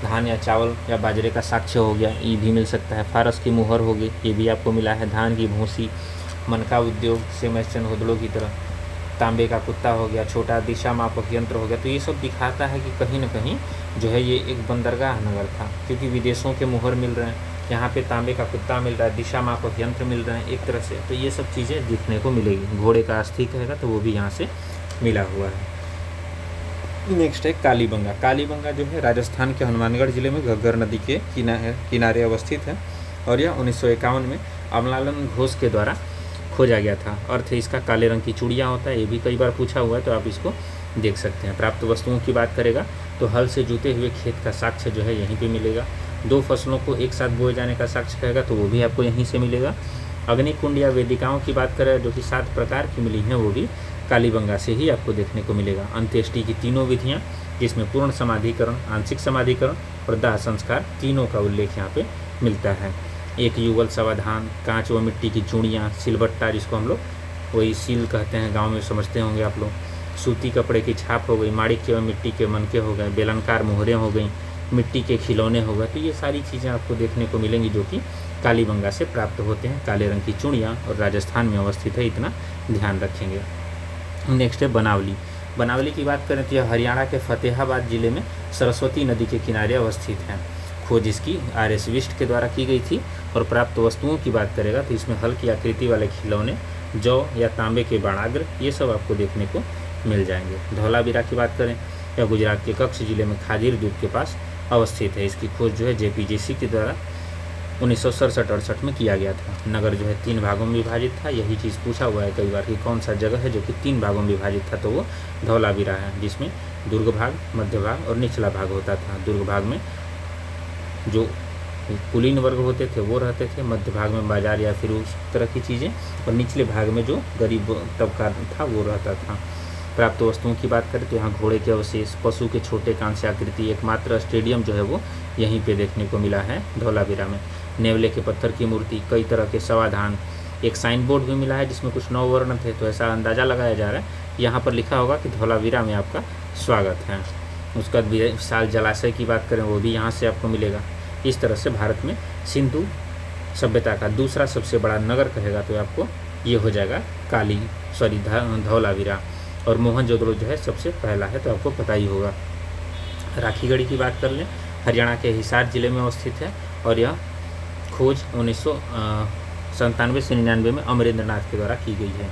धान या चावल या बाजरे का साक्ष्य हो गया, ये भी मिल सकता है। फारस की मुहर हो गई, ये भी आपको मिला है। धान की भूसी, मनका उद्योग से चन्हुद्रो की तरह, तांबे का कुत्ता हो गया, छोटा दिशा मापक यंत्र हो गया। तो ये सब दिखाता है कि कहीं ना कहीं जो है ये एक बंदरगाह नगर था, क्योंकि विदेशों के मुहर मिल रहे हैं, यहाँ पे तांबे का कुत्ता मिल रहा है, दिशा मापक यंत्र मिल रहे हैं एक तरह से, तो ये सब चीज़ें दिखने को मिलेगी। घोड़े का अस्थि कहेगा तो वो भी यहाँ से मिला हुआ है। नेक्स्ट है कालीबंगा। कालीबंगा जो है राजस्थान के हनुमानगढ़ जिले में घग्गर नदी के किनारे अवस्थित है और यह 1951 में अमलालन घोष के द्वारा खोजा गया था। अर्थ है इसका काले रंग की चूड़ियाँ होता है, ये भी कई बार पूछा हुआ है, तो आप इसको देख सकते हैं। प्राप्त वस्तुओं की बात करेगा तो हल से जुते हुए खेत का साक्ष्य जो है यहीं पे मिलेगा। 2 फसलों को एक साथ बोए जाने का साक्ष्य कहेगा तो वो भी आपको यहीं से मिलेगा। अग्निकुंड या वेदिकाओं की बात करें जो कि 7 प्रकार की मिली हैं, वो भी कालीबंगा से ही आपको देखने को मिलेगा। अंत्येष्टि की 3 विधियाँ, जिसमें पूर्ण समाधिकरण, आंशिक समाधिकरण और दाह संस्कार, तीनों का उल्लेख यहाँ पे मिलता है। एक युगल समाधान, कांच व मिट्टी की चूड़ियाँ, सिलबट्टा जिसको हम लोग वही सील कहते हैं, गाँव में समझते होंगे आप लोग, सूती कपड़े की छाप हो गई, माणिक्य व मिट्टी के मनके हो गए, बेलनकार मोहरें हो गई, मिट्टी के खिलौने हो गए। तो ये सारी चीज़ें आपको देखने को मिलेंगी जो कि कालीबंगा से प्राप्त होते हैं। काले रंग की चूड़ियाँ और राजस्थान में अवस्थित है, इतना ध्यान रखेंगे। नेक्स्ट है बनावली। बनावली की बात करें तो यह हरियाणा के फतेहाबाद जिले में सरस्वती नदी के किनारे अवस्थित है। खोज इसकी RS विष्ट के द्वारा की गई थी और प्राप्त वस्तुओं की बात करेगा तो इसमें हल्की आकृति वाले खिलौने, जौ या तांबे के बाणाग्र, ये सब आपको देखने को मिल जाएंगे। धौलावीरा की बात करें, यह गुजरात के कच्छ जिले में खाजीर द्वीप के पास अवस्थित है। इसकी खोज जो है JPJC के द्वारा 1967-68 में किया गया था। नगर जो है 3 भागों में विभाजित था। यही चीज़ पूछा हुआ है कई बार कि कौन सा जगह है जो कि 3 भागों में विभाजित था, तो वो धौलावीरा है, जिसमें दुर्ग भाग, मध्य भाग और निचला भाग होता था। दुर्ग भाग में जो कुलीन वर्ग होते थे वो रहते थे, मध्य भाग में बाजार या फिर उस तरह की चीज़ें, और निचले भाग में जो गरीब तबका था वो रहता था। प्राप्त वस्तुओं की बात करें तो यहाँ घोड़े के अवशेष, पशु के छोटे कांस्य आकृति, एकमात्र स्टेडियम जो है वो यहीं पे देखने को मिला है धौलावीरा में। नेवले के पत्थर की मूर्ति, कई तरह के समाधान, एक साइन बोर्ड भी मिला है जिसमें कुछ 9 वर्ण थे, तो ऐसा अंदाज़ा लगाया जा रहा है यहाँ पर लिखा होगा कि धौलावीरा में आपका स्वागत है। उसका विशाल जलाशय की बात करें वो भी यहाँ से आपको मिलेगा। इस तरह से भारत में सिंधु सभ्यता का दूसरा सबसे बड़ा नगर कहेगा तो आपको ये हो जाएगा धौलावीरा, और मोहनजोदड़ो जो है सबसे पहला है, तो आपको पता ही होगा। राखीगढ़ी की बात कर लें, हरियाणा के हिसार जिले में अवस्थित है और यह खोज 1997 से 99 में अमरेंद्रनाथ के द्वारा की गई है।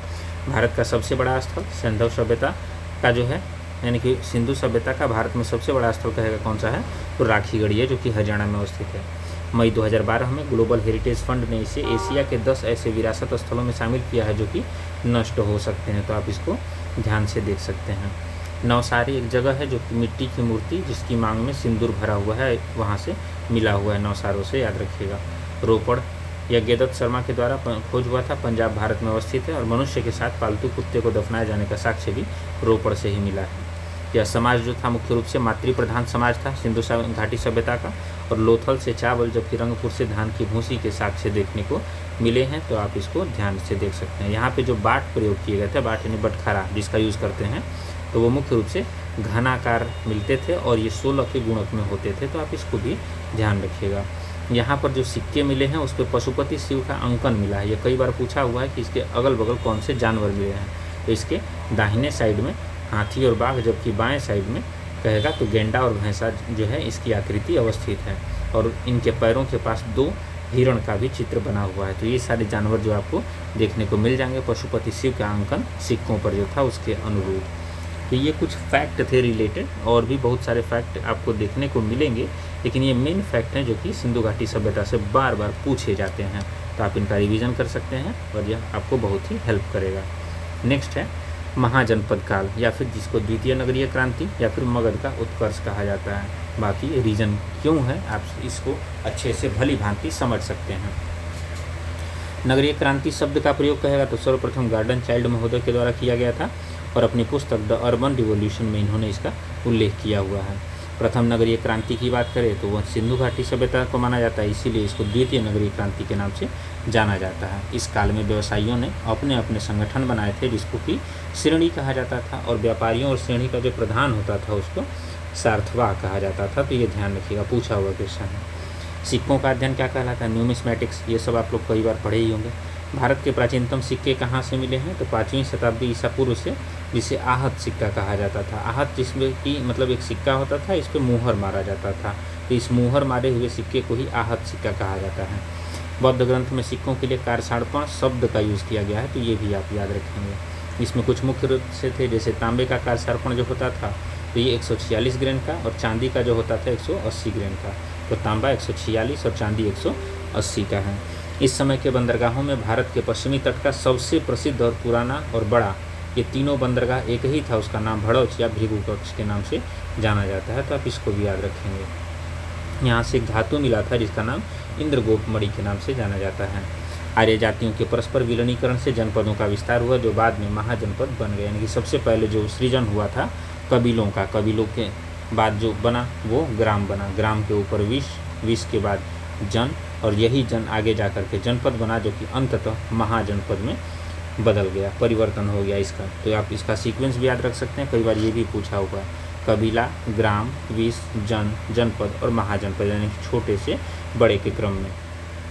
भारत का सबसे बड़ा स्थल सिंधु सभ्यता का जो है, यानी कि सिंधु सभ्यता का भारत में सबसे बड़ा स्थल कहेगा कौन सा है, तो राखीगढ़ी है, जो कि हरियाणा में अवस्थित है। मई 2012 में ग्लोबल हेरिटेज फंड ने इसे एशिया के 10 ऐसे विरासत स्थलों में शामिल किया है जो कि नष्ट हो सकते हैं, तो आप इसको ध्यान से देख सकते हैं। नवसारी एक जगह है जो कि मिट्टी की मूर्ति जिसकी मांग में सिंदूर भरा हुआ है, वहाँ से मिला हुआ है नवसारों से, याद रखिएगा। रोपड़ यह गेदत्त शर्मा के द्वारा खोज हुआ था, पंजाब भारत में अवस्थित है और मनुष्य के साथ पालतू कुत्ते को दफनाए जाने का साक्ष्य भी रोपड़ से ही मिला है। यह समाज जो था मुख्य रूप से मातृ प्रधान समाज था सिंधु घाटी सभ्यता का। और लोथल से चावल जबकि रंगपुर से धान की भूसी के साक्ष्य देखने को मिले हैं, तो आप इसको ध्यान से देख सकते हैं। यहाँ पे जो बाट प्रयोग किए गए थे, बाट यानी बटखरा जिसका यूज़ करते हैं, तो वो मुख्य रूप से घनाकार मिलते थे और ये 16 के गुणक में होते थे, तो आप इसको भी ध्यान रखिएगा। यहाँ पर जो सिक्के मिले हैं उस पर पशुपति शिव का अंकन मिला है। ये कई बार पूछा हुआ है कि इसके अगल बगल कौन से जानवर मिले हैं, तो इसके दाहिने साइड में हाथी और बाघ, जबकि बाएं साइड में कहेगा तो गेंडा और भैंसा जो है इसकी आकृति अवस्थित है, और इनके पैरों के पास 2 हिरण का भी चित्र बना हुआ है। तो ये सारे जानवर जो आपको देखने को मिल जाएंगे पशुपति शिव का अंकन सिक्कों पर जो था उसके अनुरूप। तो ये कुछ फैक्ट थे रिलेटेड, और भी बहुत सारे फैक्ट आपको देखने को मिलेंगे, लेकिन ये मेन फैक्ट हैं जो कि सिंधु घाटी सभ्यता से बार बार पूछे जाते हैं। तो आप इनका रिवीजन कर सकते हैं और यह आपको बहुत ही हेल्प करेगा। नेक्स्ट है महाजनपद काल, या फिर जिसको द्वितीय नगरीय क्रांति या फिर मगध का उत्कर्ष कहा जाता है। बाकी रीजन क्यों है आप इसको अच्छे से भली भांति समझ सकते हैं। नगरीय क्रांति शब्द का प्रयोग कहेगा तो सर्वप्रथम गार्डन चाइल्ड महोदय के द्वारा किया गया था, और अपनी पुस्तक द अर्बन रिवॉल्यूशन में इन्होंने इसका उल्लेख किया हुआ है। प्रथम नगरीय क्रांति की बात करें तो वह सिंधु घाटी सभ्यता को माना जाता है, इसीलिए इसको द्वितीय नगरीय क्रांति के नाम से जाना जाता है। इस काल में व्यवसायियों ने अपने अपने संगठन बनाए थे जिसको कि श्रेणी कहा जाता था, और व्यापारियों और श्रेणी का जो प्रधान होता था उसको सार्थवाह कहा जाता था। तो ये ध्यान रखिएगा, पूछा हुआ क्वेश्चन है। सिक्कों का अध्ययन क्या कहलाता है? न्यूमिस्मैटिक्स, ये सब आप लोग कई बार पढ़े ही होंगे। भारत के प्राचीनतम सिक्के कहाँ से मिले हैं? तो 5वीं शताब्दी ईसा पूर्व से, जिसे आहत सिक्का कहा जाता था। आहत जिसमें कि मतलब एक सिक्का होता था, इस पर मुहर मारा जाता था, तो इस मुहर मारे हुए सिक्के को ही आहत सिक्का कहा जाता है। बौद्ध ग्रंथ में सिक्कों के लिए कारसाड़पण शब्द का यूज़ किया गया है, तो ये भी आप याद रखेंगे। इसमें कुछ मुख्य रूप से थे, जैसे तांबे का कारसाड़पण जो होता था तो ये 146 ग्रेन का, और चांदी का जो होता था 180 ग्रेन का। तो तांबा 146 और चांदी 180 का है। इस समय के बंदरगाहों में भारत के पश्चिमी तट का सबसे प्रसिद्ध और पुराना और बड़ा, ये तीनों बंदरगाह एक ही था, उसका नाम भड़ौच या भृगुकक्ष के नाम से जाना जाता है, तो आप इसको भी याद रखेंगे। यहाँ से एक धातु मिला था जिसका नाम इंद्रगोप मणि के नाम से जाना जाता है। आर्य जातियों के परस्पर विलीनीकरण से जनपदों का विस्तार हुआ, जो बाद में महाजनपद बन गए। यानी कि सबसे पहले जो सृजन हुआ था कबीलों का, कबीलों के बाद जो बना वो ग्राम बना, ग्राम के ऊपर विश के बाद जन, और यही जन आगे जा कर के जनपद बना, जो कि अंततः महाजनपद में बदल गया, परिवर्तन हो गया इसका। तो आप इसका सीक्वेंस भी याद रख सकते हैं, कई बार ये भी पूछा हुआ है। कबीला, ग्राम, विश, जन, जनपद और महाजनपद, यानी छोटे से बड़े के क्रम में।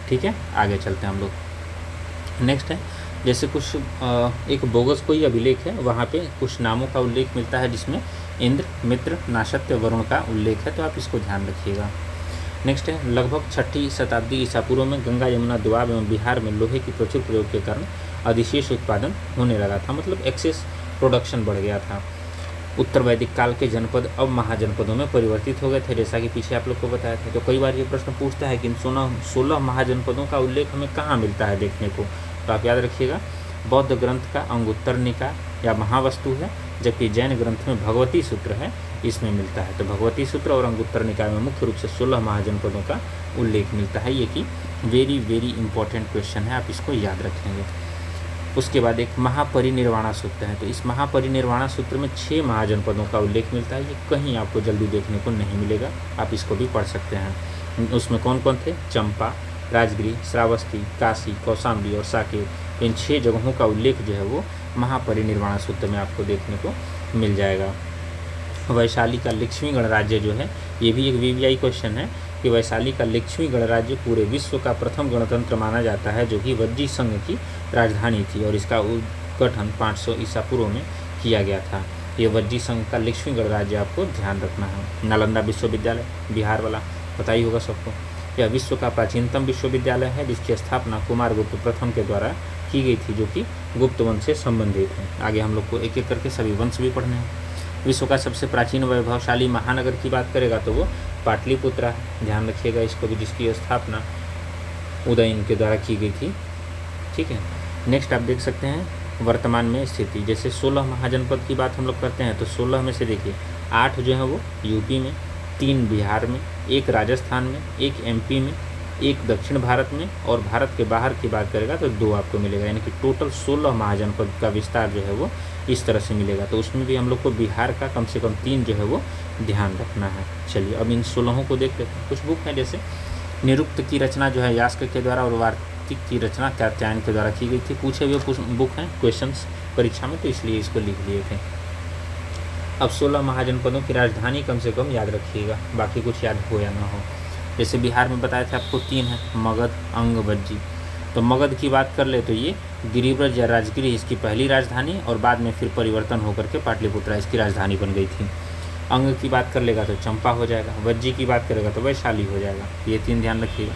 ठीक है, आगे चलते हैं हम लोग। नेक्स्ट है जैसे कुछ एक बोगस कोई अभिलेख है, वहाँ पे कुछ नामों का उल्लेख मिलता है जिसमें इंद्र, मित्र, नासत्य, वरुण का उल्लेख है, तो आप इसको ध्यान रखिएगा। नेक्स्ट है लगभग 6ठी शताब्दी ईसा पूर्व में गंगा, यमुना, दोआब एवं बिहार में लोहे की प्रचुर प्रयोग के कारण अधिशेष उत्पादन होने लगा था, मतलब एक्सेस प्रोडक्शन बढ़ गया था। उत्तर वैदिक काल के जनपद अब महाजनपदों में परिवर्तित हो गए थे, जैसा कि पीछे आप लोग को बताया था। तो कई बार ये प्रश्न पूछता है कि 16 महाजनपदों का उल्लेख हमें कहाँ मिलता है देखने को, तो आप याद रखिएगा बौद्ध ग्रंथ का अंगुत्तरनिका या महावस्तु है, जबकि जैन ग्रंथ में भगवती सूत्र है, इसमें मिलता है। तो भगवती सूत्र और अंगुत्तरनिका में मुख्य रूप से 16 महाजनपदों का उल्लेख मिलता है। ये कि वेरी वेरी इंपॉर्टेंट क्वेश्चन है, आप इसको याद रखेंगे। उसके बाद एक महापरिनिर्वाणा सूत्र है, तो इस महापरिनिर्वाणा सूत्र में 6 महाजनपदों का उल्लेख मिलता है। ये कहीं आपको जल्दी देखने को नहीं मिलेगा, आप इसको भी पढ़ सकते हैं। उसमें कौन कौन थे? चंपा, राजगिरी, श्रावस्ती, काशी, कौशाम्बी और साकेत। इन 6 जगहों का उल्लेख जो है वो महापरिनिर्वाणा सूत्र में आपको देखने को मिल जाएगा। वैशाली का लक्ष्मी गणराज्य जो है, ये भी एक वीवीआई क्वेश्चन है कि वैशाली का लक्ष्मी गणराज्य पूरे विश्व का प्रथम गणतंत्र माना जाता है, जो कि वज्जी संघ की राजधानी थी, और इसका गठन 500 ईसा पूर्व में किया गया था। ये वज्जी संघ का लक्ष्मी गणराज्य आपको ध्यान रखना है। नालंदा विश्वविद्यालय बिहार वाला पता ही होगा सबको, यह विश्व का प्राचीनतम विश्वविद्यालय है, जिसकी स्थापना कुमारगुप्त प्रथम के द्वारा की गई थी, जो कि गुप्त वंश से संबंधित है। आगे हम लोग को एक एक करके सभी वंश भी पढ़ने हैं। विश्व का सबसे प्राचीन वैभवशाली महानगर की बात करेगा तो वो पाटलिपुत्रा है, ध्यान रखिएगा इसको भी, जिसकी स्थापना उदयन के द्वारा की गई थी। ठीक है, नेक्स्ट आप देख सकते हैं वर्तमान में स्थिति। जैसे 16 महाजनपद की बात हम लोग करते हैं तो 16 में से देखिए 8 जो है वो यूपी में, 3 बिहार में, 1 राजस्थान में, 1 एमपी में, 1 दक्षिण भारत में, और भारत के बाहर की बात करेगा तो 2 आपको मिलेगा। यानी कि टोटल 16 महाजनपद का विस्तार जो है वो इस तरह से मिलेगा। तो उसमें भी हम लोग को बिहार का कम से कम 3 जो है वो ध्यान रखना है। चलिए अब इन 16 को देख लेते हैं। कुछ बुक हैं जैसे निरुक्त की रचना जो है यास्क के द्वारा और वार्तिक की रचना कात्यायन के द्वारा की गई थी। पूछे हुए बुक हैं क्वेश्चंस परीक्षा में, तो इसलिए इसको लिख लिए थे। अब 16 महाजनपदों की राजधानी कम से कम याद रखिएगा, बाकी कुछ याद हो या ना हो। जैसे बिहार में बताए थे आपको 3 है, मगध, अंग, वज्जी। तो मगध की बात कर ले तो ये गिरिब्रज या राजगिरी इसकी पहली राजधानी और बाद में फिर परिवर्तन होकर के पाटलिपुत्रा इसकी राजधानी बन गई थी। अंग की बात कर लेगा तो चंपा हो जाएगा, वज्जी की बात करेगा तो वैशाली हो जाएगा। ये 3 ध्यान रखिएगा।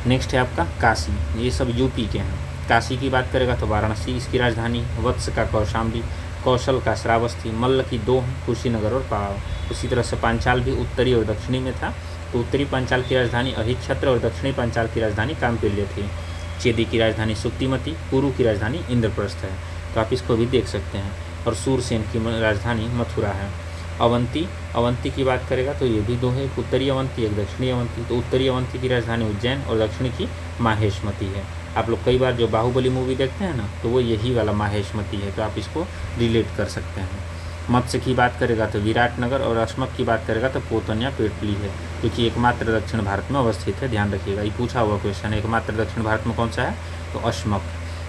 नेक्स्ट है आपका काशी, ये सब यूपी के हैं। काशी की बात करेगा तो वाराणसी इसकी राजधानी, वत्स का कौशाम्बी, कौशल का श्रावस्ती, मल्ल की 2 कुशीनगर और पड़ाव। उसी तरह से पांचाल भी उत्तरी और दक्षिणी में था, तो उत्तरी पांचाल की राजधानी अहिच्छत्र और दक्षिणी पांचाल की राजधानी कामपिल्य थी। चेदी की राजधानी सुक्तिमती, कुरु की राजधानी इंद्रप्रस्थ है, तो आप इसको भी देख सकते हैं। और सूरसेन की राजधानी मथुरा है। अवंती की बात करेगा तो ये भी 2 है, एक उत्तरी अवंती एक दक्षिणी अवंती। तो उत्तरी अवंती की राजधानी उज्जैन और दक्षिणी की माहेशमती है। आप लोग कई बार जो बाहुबली मूवी देखते हैं ना, तो वो यही वाला माहेशमती है, तो आप इसको रिलेट कर सकते हैं। मत्स्य की बात करेगा तो विराटनगर और अश्मक की बात करेगा तो पोतन या पेटली है, क्योंकि एकमात्र दक्षिण भारत में अवस्थित है। ध्यान रखिएगा, ये पूछा हुआ क्वेश्चन है, एकमात्र दक्षिण भारत में कौन सा है, तो अश्मक।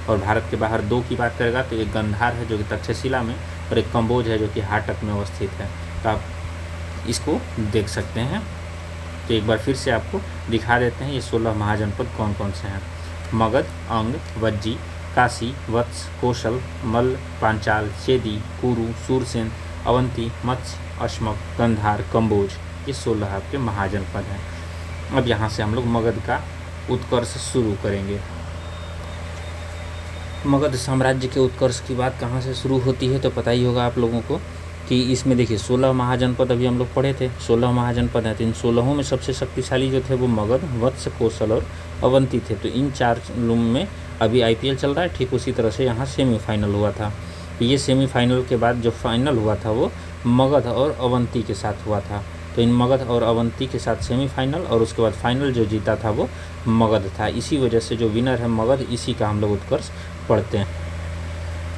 और भारत के बाहर 2 की बात करेगा तो एक गंधार है जो कि तक्षशिला में, और एक कंबोज है जो कि हाटक में अवस्थित है। तो आप इसको देख सकते हैं। तो एक बार फिर से आपको दिखा देते हैं ये 16 महाजनपद कौन कौन से हैं। मगध, अंग, वज्जी, काशी, वत्स, कौशल, मल्ल, पांचाल, चेदी, कुरु, सूरसेन, अवंती, मत्स्य, अश्मक, गंधार, कंबोज, ये 16 आपके महाजनपद हैं। अब यहाँ से हम लोग मगध का उत्कर्ष शुरू करेंगे। मगध साम्राज्य के उत्कर्ष की बात कहाँ से शुरू होती है, तो पता ही होगा आप लोगों को कि इसमें देखिए 16 महाजनपद अभी हम लोग पढ़े थे, 16 महाजनपद हैं। तो इन 16 में सबसे शक्तिशाली जो थे वो मगध, वत्स, कौशल और अवंती थे। तो इन 4 में अभी IPL चल रहा है, ठीक उसी तरह से यहाँ सेमीफाइनल हुआ था। तो ये सेमीफाइनल के बाद जो फाइनल हुआ था वो मगध और अवंती के साथ हुआ था। तो इन मगध और अवंती के साथ सेमीफाइनल और उसके बाद फाइनल जो जीता था वो मगध था। इसी वजह से जो विनर है मगध, इसी का हम लोग उत्कर्ष पढ़ते हैं।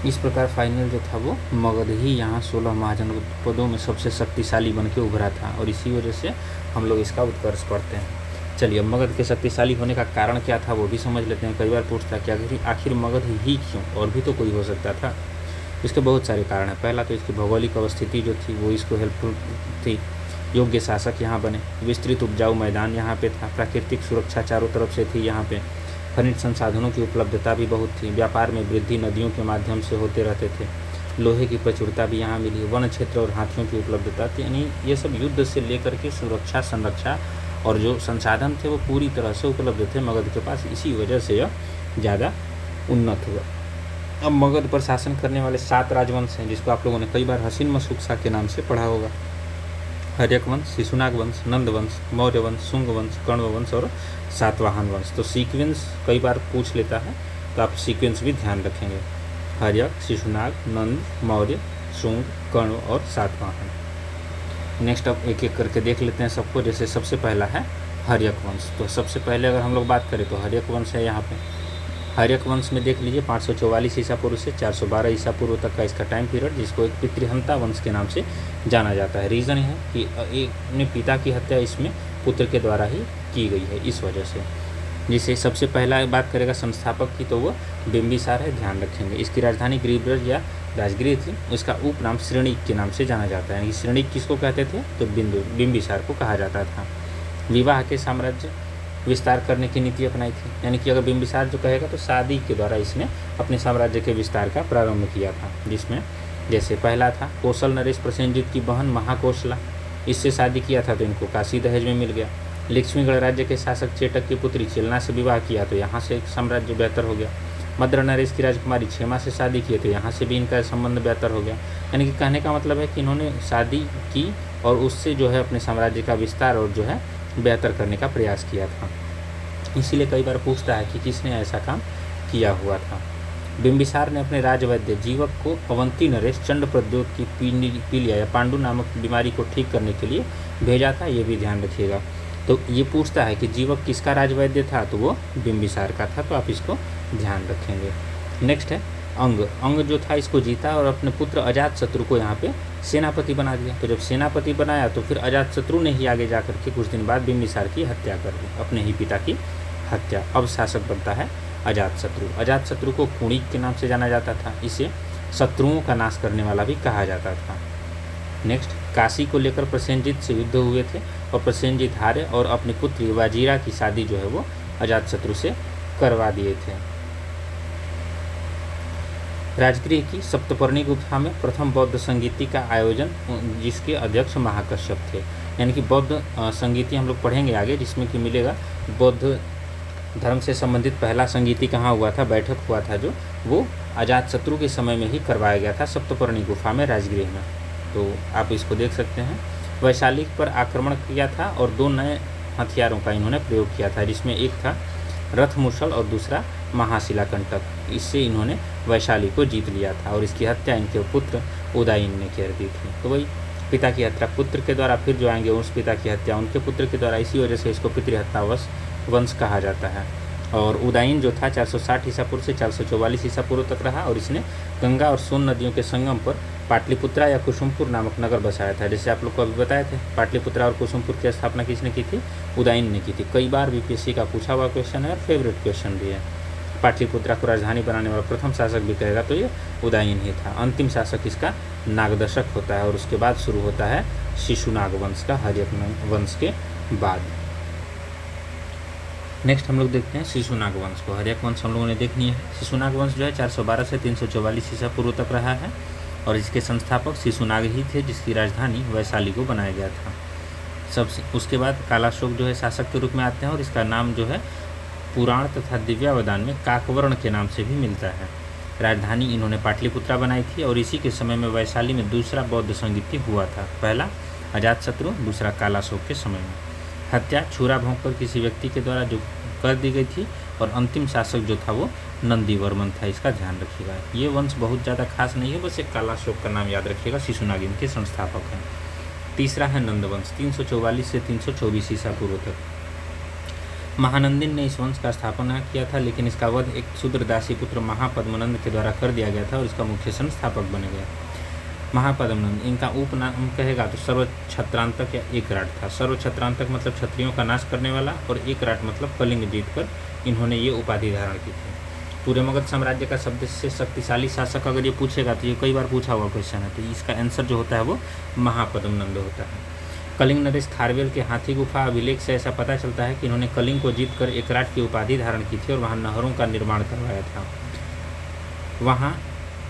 इस प्रकार फाइनल जो था वो मगध ही यहाँ 16 महाजनपदों में सबसे शक्तिशाली बन के उभरा था, और इसी वजह से हम लोग इसका उत्कर्ष पढ़ते हैं। चलिए अब मगध के शक्तिशाली होने का कारण क्या था वो भी समझ लेते हैं। कई बार पूछता है कि आखिर मगध ही क्यों, और भी तो कोई हो सकता था। इसके बहुत सारे कारण हैं। पहला तो इसकी भौगोलिक अवस्थिति जो थी वो इसको हेल्पफुल थी। योग्य शासक यहाँ बने, विस्तृत उपजाऊ मैदान यहाँ पे था, प्राकृतिक सुरक्षा चारों तरफ से थी यहाँ पे, खनिज संसाधनों की उपलब्धता भी बहुत थी, व्यापार में वृद्धि नदियों के माध्यम से होते रहते थे, लोहे की प्रचुरता भी यहाँ मिली, वन क्षेत्र और हाथियों की उपलब्धता थी। यानी ये सब युद्ध से लेकर के सुरक्षा, संरक्षा और जो संसाधन थे वो पूरी तरह से उपलब्ध थे मगध के पास। इसी वजह से यह ज़्यादा उन्नत हुआ। अब मगध पर शासन करने वाले 7 राजवंश हैं, जिसको आप लोगों ने कई बार हसीन मशुकसा के नाम से पढ़ा होगा। हर्यक वंश, शिशुनाग वंश, नंद वंश, मौर्य वंश, शुंग वंश, कण्व वंश और सातवाहन वंश। तो सीक्वेंस कई बार पूछ लेता है, तो आप सीक्वेंस भी ध्यान रखेंगे। हर्यक, शिशुनाग, नंद, मौर्य, शुंग, कण्व और सातवाहन। नेक्स्ट अब एक एक करके देख लेते हैं सबको। जैसे सबसे पहला है हर्यक वंश। तो सबसे पहले अगर हम लोग बात करें तो हर्यक वंश है यहाँ पे। हर्यक वंश में देख लीजिए 544 ईसा पूर्व से 412 ईसा पूर्व तक का इसका टाइम पीरियड, जिसको एक पितृहंता वंश के नाम से जाना जाता है। रीज़न है कि अपने पिता की हत्या इसमें पुत्र के द्वारा ही की गई है, इस वजह से। जिसे सबसे पहला बात करेगा संस्थापक की, तो वो बिंबिसार है, ध्यान रखेंगे। इसकी राजधानी गिरिब्रज या राजगिरी थी। उसका उपनाम श्रेणिक के नाम से जाना जाता है। यानी श्रेणिक किसको कहते थे, तो बिंबिसार को कहा जाता था। विवाह के साम्राज्य विस्तार करने की नीति अपनाई थी। यानी कि अगर बिंबिसार जो कहेगा तो शादी के द्वारा इसने अपने साम्राज्य के विस्तार का प्रारंभ किया था, जिसमें जैसे पहला था कौशल नरेश प्रसेनजीत की बहन महाकोशला, इससे शादी किया था तो इनको काशी दहेज में मिल गया। लक्ष्मीगढ़ राज्य के शासक चेटक की पुत्री चेलना से विवाह किया तो यहाँ से साम्राज्य बेहतर हो गया। मद्र नरेश की राजकुमारी क्षेमा से शादी की तो यहाँ से भी इनका संबंध बेहतर हो गया। यानी कि कहने का मतलब है कि इन्होंने शादी की और उससे जो है अपने साम्राज्य का विस्तार और जो है बेहतर करने का प्रयास किया था। इसीलिए कई बार पूछता है कि किसने ऐसा काम किया हुआ था। बिंबिसार ने अपने राजवैद्य जीवक को अवंती नरेश चंड प्रद्योत की पीलिया या पांडु नामक बीमारी को ठीक करने के लिए भेजा था, ये भी ध्यान रखिएगा। तो ये पूछता है कि जीवक किसका राजवैद्य था, तो वो बिंबिसार का था, तो आप इसको ध्यान रखेंगे। नेक्स्ट है अंग जो था इसको जीता और अपने पुत्र अजातशत्रु को यहाँ पे सेनापति बना दिया। तो जब सेनापति बनाया तो फिर अजातशत्रु ने ही आगे जा करके कुछ दिन बाद बिंबिसार की हत्या कर दी, अपने ही पिता की हत्या। अब शासक बनता है अजातशत्रु। अजातशत्रु को कुणिक के नाम से जाना जाता था, इसे शत्रुओं का नाश करने वाला भी कहा जाता था। नेक्स्ट, काशी को लेकर प्रसेनजीत से युद्ध हुए थे और प्रसेनजीत हारे और अपने पुत्री वाजीरा की शादी जो है वो अजातशत्रु से करवा दिए थे। राजगृह की सप्तपर्णी गुफा में प्रथम बौद्ध संगीति का आयोजन, जिसके अध्यक्ष महाकश्यप थे। यानी कि बौद्ध संगीति हम लोग पढ़ेंगे आगे, जिसमें कि मिलेगा बौद्ध धर्म से संबंधित पहला संगीति कहाँ हुआ था, बैठक हुआ था जो, वो अजातशत्रु के समय में ही करवाया गया था सप्तपर्णी गुफा में, राजगृह में। तो आप इसको देख सकते हैं। वैशाली पर आक्रमण किया था और 2 नए हथियारों का इन्होंने प्रयोग किया था, जिसमें एक था रथ मुसल और दूसरा महाशिलाकंटक। इससे इन्होंने वैशाली को जीत लिया था और इसकी हत्या इनके पुत्र उदयन ने कर दी थी। तो वही पिता की हत्या पुत्र के द्वारा, फिर जो आएंगे उस पिता की हत्या उनके पुत्र के द्वारा, इसी वजह से इसको पितृहत्या वंश कहा जाता है। और उदयन जो था 460 ईसा पूर्व से 444 ईसा पूर्व तक रहा और इसने गंगा और सोन नदियों के संगम पर पाटलिपुत्रा या कुसुमपुर नामक नगर बसाया था। जैसे आप लोग को अभी बताए थे, पाटलिपुत्रा और कुसुमपुर की स्थापना किसने की थी, उदयन ने की थी। कई बार बीपीएससी का पूछा हुआ क्वेश्चन है और फेवरेट क्वेश्चन भी है। पाटलिपुत्रा को राजधानी बनाने वाला प्रथम शासक भी कहेगा तो ये उदयन ही था। अंतिम शासक इसका नागदशक होता है और उसके बाद शुरू होता है शिशुनाग वंश का, हर्यक वंश के बाद। नेक्स्ट हम लोग देखते हैं शिशुनाग वंश को। हर्यक वंश हम लोगों ने देखनी है। शिशुनाग वंश जो है 412 से 344 ईसा पूर्व तक रहा है और इसके संस्थापक शिशुनाग ही थे, जिसकी राजधानी वैशाली को बनाया गया था। सबसे उसके बाद कालाशोक जो है शासक के रूप में आते हैं और इसका नाम जो है पुराण तथा दिव्यावदान में काकवर्ण के नाम से भी मिलता है। राजधानी इन्होंने पाटलिपुत्रा बनाई थी और इसी के समय में वैशाली में दूसरा बौद्ध संगीति हुआ था, पहला अजातशत्रु, दूसरा कालाशोक के समय में। हत्या छुरा भोंक कर किसी व्यक्ति के द्वारा जो कर दी गई थी और अंतिम शासक जो था वो नंदीवर्मन था, इसका ध्यान रखिएगा। ये वंश बहुत ज़्यादा खास नहीं है, बस एक कालाशोक का नाम याद रखिएगा। शिशुनाग इनके संस्थापक हैं। तीसरा है नंदवंश, 344 से 324 ईसा पूर्व तक। महानंदिन ने इस वंश का स्थापना किया था, लेकिन इसका वध एक शूद्रदासी पुत्र महापद्मनंद के द्वारा कर दिया गया था और इसका मुख्य संस्थापक बने गया महापद्मनंद। इनका उपनाम कहेगा तो सर्वछत्रांतक या एकराट था। सर्वछत्रांतक मतलब क्षत्रियों का नाश करने वाला और एकराट मतलब कलिंग जीतकर इन्होंने ये उपाधि धारण की थी। पूरे मगध साम्राज्य का सबसे शक्तिशाली शासक अगर ये पूछेगा तो ये कई बार पूछा हुआ क्वेश्चन है, तो इसका आंसर जो होता है वो महापद्मनंद होता है। कलिंग नरेश खारवेल के हाथी गुफा अभिलेख से ऐसा पता चलता है कि इन्होंने कलिंग को जीतकर एकराट की उपाधि धारण की थी और वहाँ नहरों का निर्माण करवाया था। वहाँ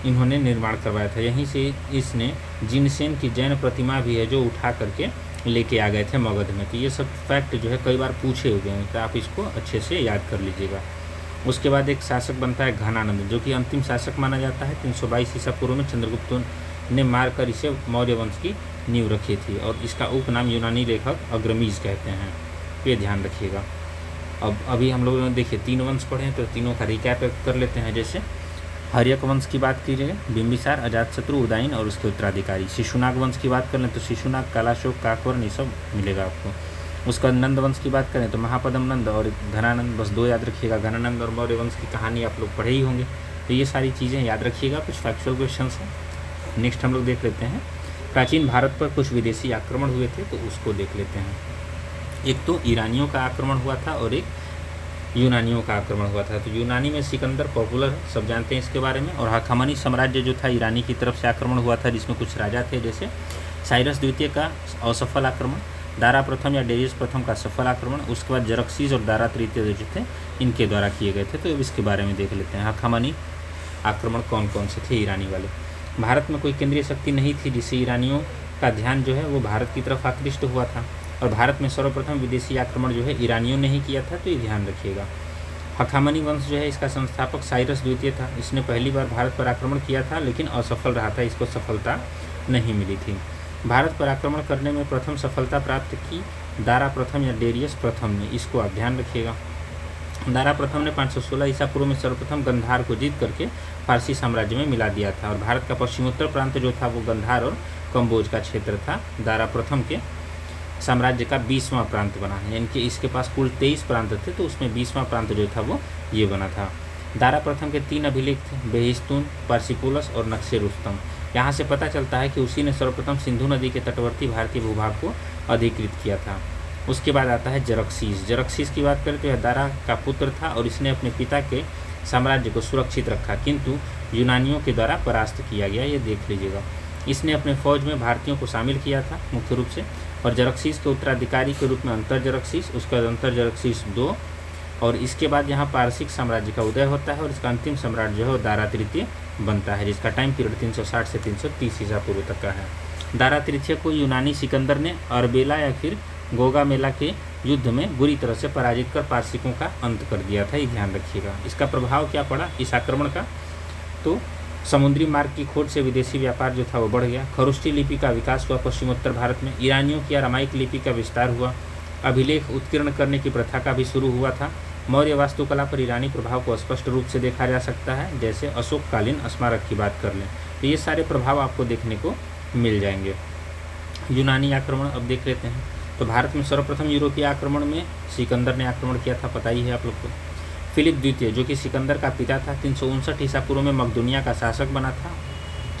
इन्होंने निर्माण करवाया था। यहीं से इसने जिनसेन की जैन प्रतिमा भी है जो उठा करके लेके आ गए थे मगध में। तो ये सब फैक्ट जो है कई बार पूछे हुए हैं, तो आप इसको अच्छे से याद कर लीजिएगा। उसके बाद एक शासक बनता है घनानंद, जो कि अंतिम शासक माना जाता है। 322 ईसा पूर्व में चंद्रगुप्त ने मारकर इसे मौर्य वंश की नींव रखी थी और इसका उपनाम यूनानी लेखक अग्रमीज कहते हैं, ये ध्यान रखिएगा। अब अभी हम लोगों ने देखिए 3 वंश पढ़े हैं, तो तीनों का रिकैप कर लेते हैं। जैसे हर्यक वंश की बात कीजिए, बिंबिसार, अजातशत्रु, उदयन और उसके उत्तराधिकारी। शिशुनाग वंश की बात कर लें तो शिशुनाग, कालाशोक, काकवर्ण ये सब मिलेगा आपको। उसका नंद वंश की बात करें तो महापद्मनंद और घनानंद, बस 2 याद रखिएगा। घनानंद और मौर्य वंश की कहानी आप लोग पढ़े ही होंगे, तो ये सारी चीज़ें याद रखिएगा। कुछ फैक्चुअल क्वेश्चन हैं। नेक्स्ट हम लोग देख लेते हैं प्राचीन भारत पर कुछ विदेशी आक्रमण हुए थे, तो उसको देख लेते हैं। एक तो ईरानियों का आक्रमण हुआ था और एक यूनानियों का आक्रमण हुआ था। तो यूनानी में सिकंदर पॉपुलर है, सब जानते हैं इसके बारे में। और हाखामनी साम्राज्य जो था ईरानी की तरफ से आक्रमण हुआ था, जिसमें कुछ राजा थे, जैसे साइरस द्वितीय का असफल आक्रमण, दारा प्रथम या डेरियस प्रथम का सफल आक्रमण, उसके बाद जरक्सीज और दारा तृतीय जो थे इनके द्वारा किए गए थे। तो अब इसके बारे में देख लेते हैं। हाखामनी आक्रमण कौन कौन से थे ईरानी वाले। भारत में कोई केंद्रीय शक्ति नहीं थी, जिससे ईरानियों का ध्यान जो है वो भारत की तरफ आकृष्ट हुआ था और भारत में सर्वप्रथम विदेशी आक्रमण जो है ईरानियों ने ही किया था, तो ये ध्यान रखिएगा। हाखामनी वंश जो है इसका संस्थापक साइरस द्वितीय था। इसने पहली बार भारत पर आक्रमण किया था, लेकिन असफल रहा था, इसको सफलता नहीं मिली थी। भारत पर आक्रमण करने में प्रथम सफलता प्राप्त की दारा प्रथम या डेरियस प्रथम ने, इसको आप ध्यान रखिएगा। दारा प्रथम ने 516 ईसा पूर्व में सर्वप्रथम गंधार को जीत करके फारसी साम्राज्य में मिला दिया था और भारत का पश्चिमोत्तर प्रांत जो था वो गंधार और कम्बोज का क्षेत्र था। दारा प्रथम के साम्राज्य का 20वां प्रांत बना है, यानी कि इसके पास कुल 23 प्रांत थे, तो उसमें 20वां प्रांत जो था वो ये बना था। दारा प्रथम के 3 अभिलेख थे, बेहिस्तून, पर्सिपोलस और नक्शे रुस्तम। यहाँ से पता चलता है कि उसी ने सर्वप्रथम सिंधु नदी के तटवर्ती भारतीय भूभाग को अधिकृत किया था। उसके बाद आता है जरक्सीस। जरक्सीस की बात करें तो यह दारा का पुत्र था और इसने अपने पिता के साम्राज्य को सुरक्षित रखा, किंतु यूनानियों के द्वारा परास्त किया गया, ये देख लीजिएगा। इसने अपने फौज में भारतीयों को शामिल किया था मुख्य रूप से, और जरक्सीस के उत्तराधिकारी के रूप में अंतर जरक्सीस, उसके बाद अंतर जरक्सीस 2, और इसके बाद यहाँ पारसिक साम्राज्य का उदय होता है और इसका अंतिम सम्राट जो है वो दारा तृतीय बनता है, जिसका टाइम पीरियड 360 से 330 ईसा पूर्व तक का है। दारा तृतीय को यूनानी सिकंदर ने अरबेला या फिर गोगामेला के युद्ध में बुरी तरह से पराजित कर पारसिकों का अंत कर दिया था, ये ध्यान रखिएगा। इसका प्रभाव क्या पड़ा इस आक्रमण का, तो समुद्री मार्ग की खोज से विदेशी व्यापार जो था वो बढ़ गया। खरुष्टी लिपि का विकास हुआ पश्चिमोत्तर भारत में। ईरानियों की अरामाइक लिपि का विस्तार हुआ। अभिलेख उत्कीर्ण करने की प्रथा का भी शुरू हुआ था। मौर्य वास्तुकला पर ईरानी प्रभाव को स्पष्ट रूप से देखा जा सकता है, जैसे अशोककालीन स्मारक की बात कर लें तो ये सारे प्रभाव आपको देखने को मिल जाएंगे। यूनानी आक्रमण अब देख लेते हैं। तो भारत में सर्वप्रथम यूरोपीय आक्रमण में सिकंदर ने आक्रमण किया था, पता ही है आप लोग को। फिलिप द्वितीय जो कि सिकंदर का पिता था, 359 ईसा पूर्व में मकदूनिया का शासक बना था,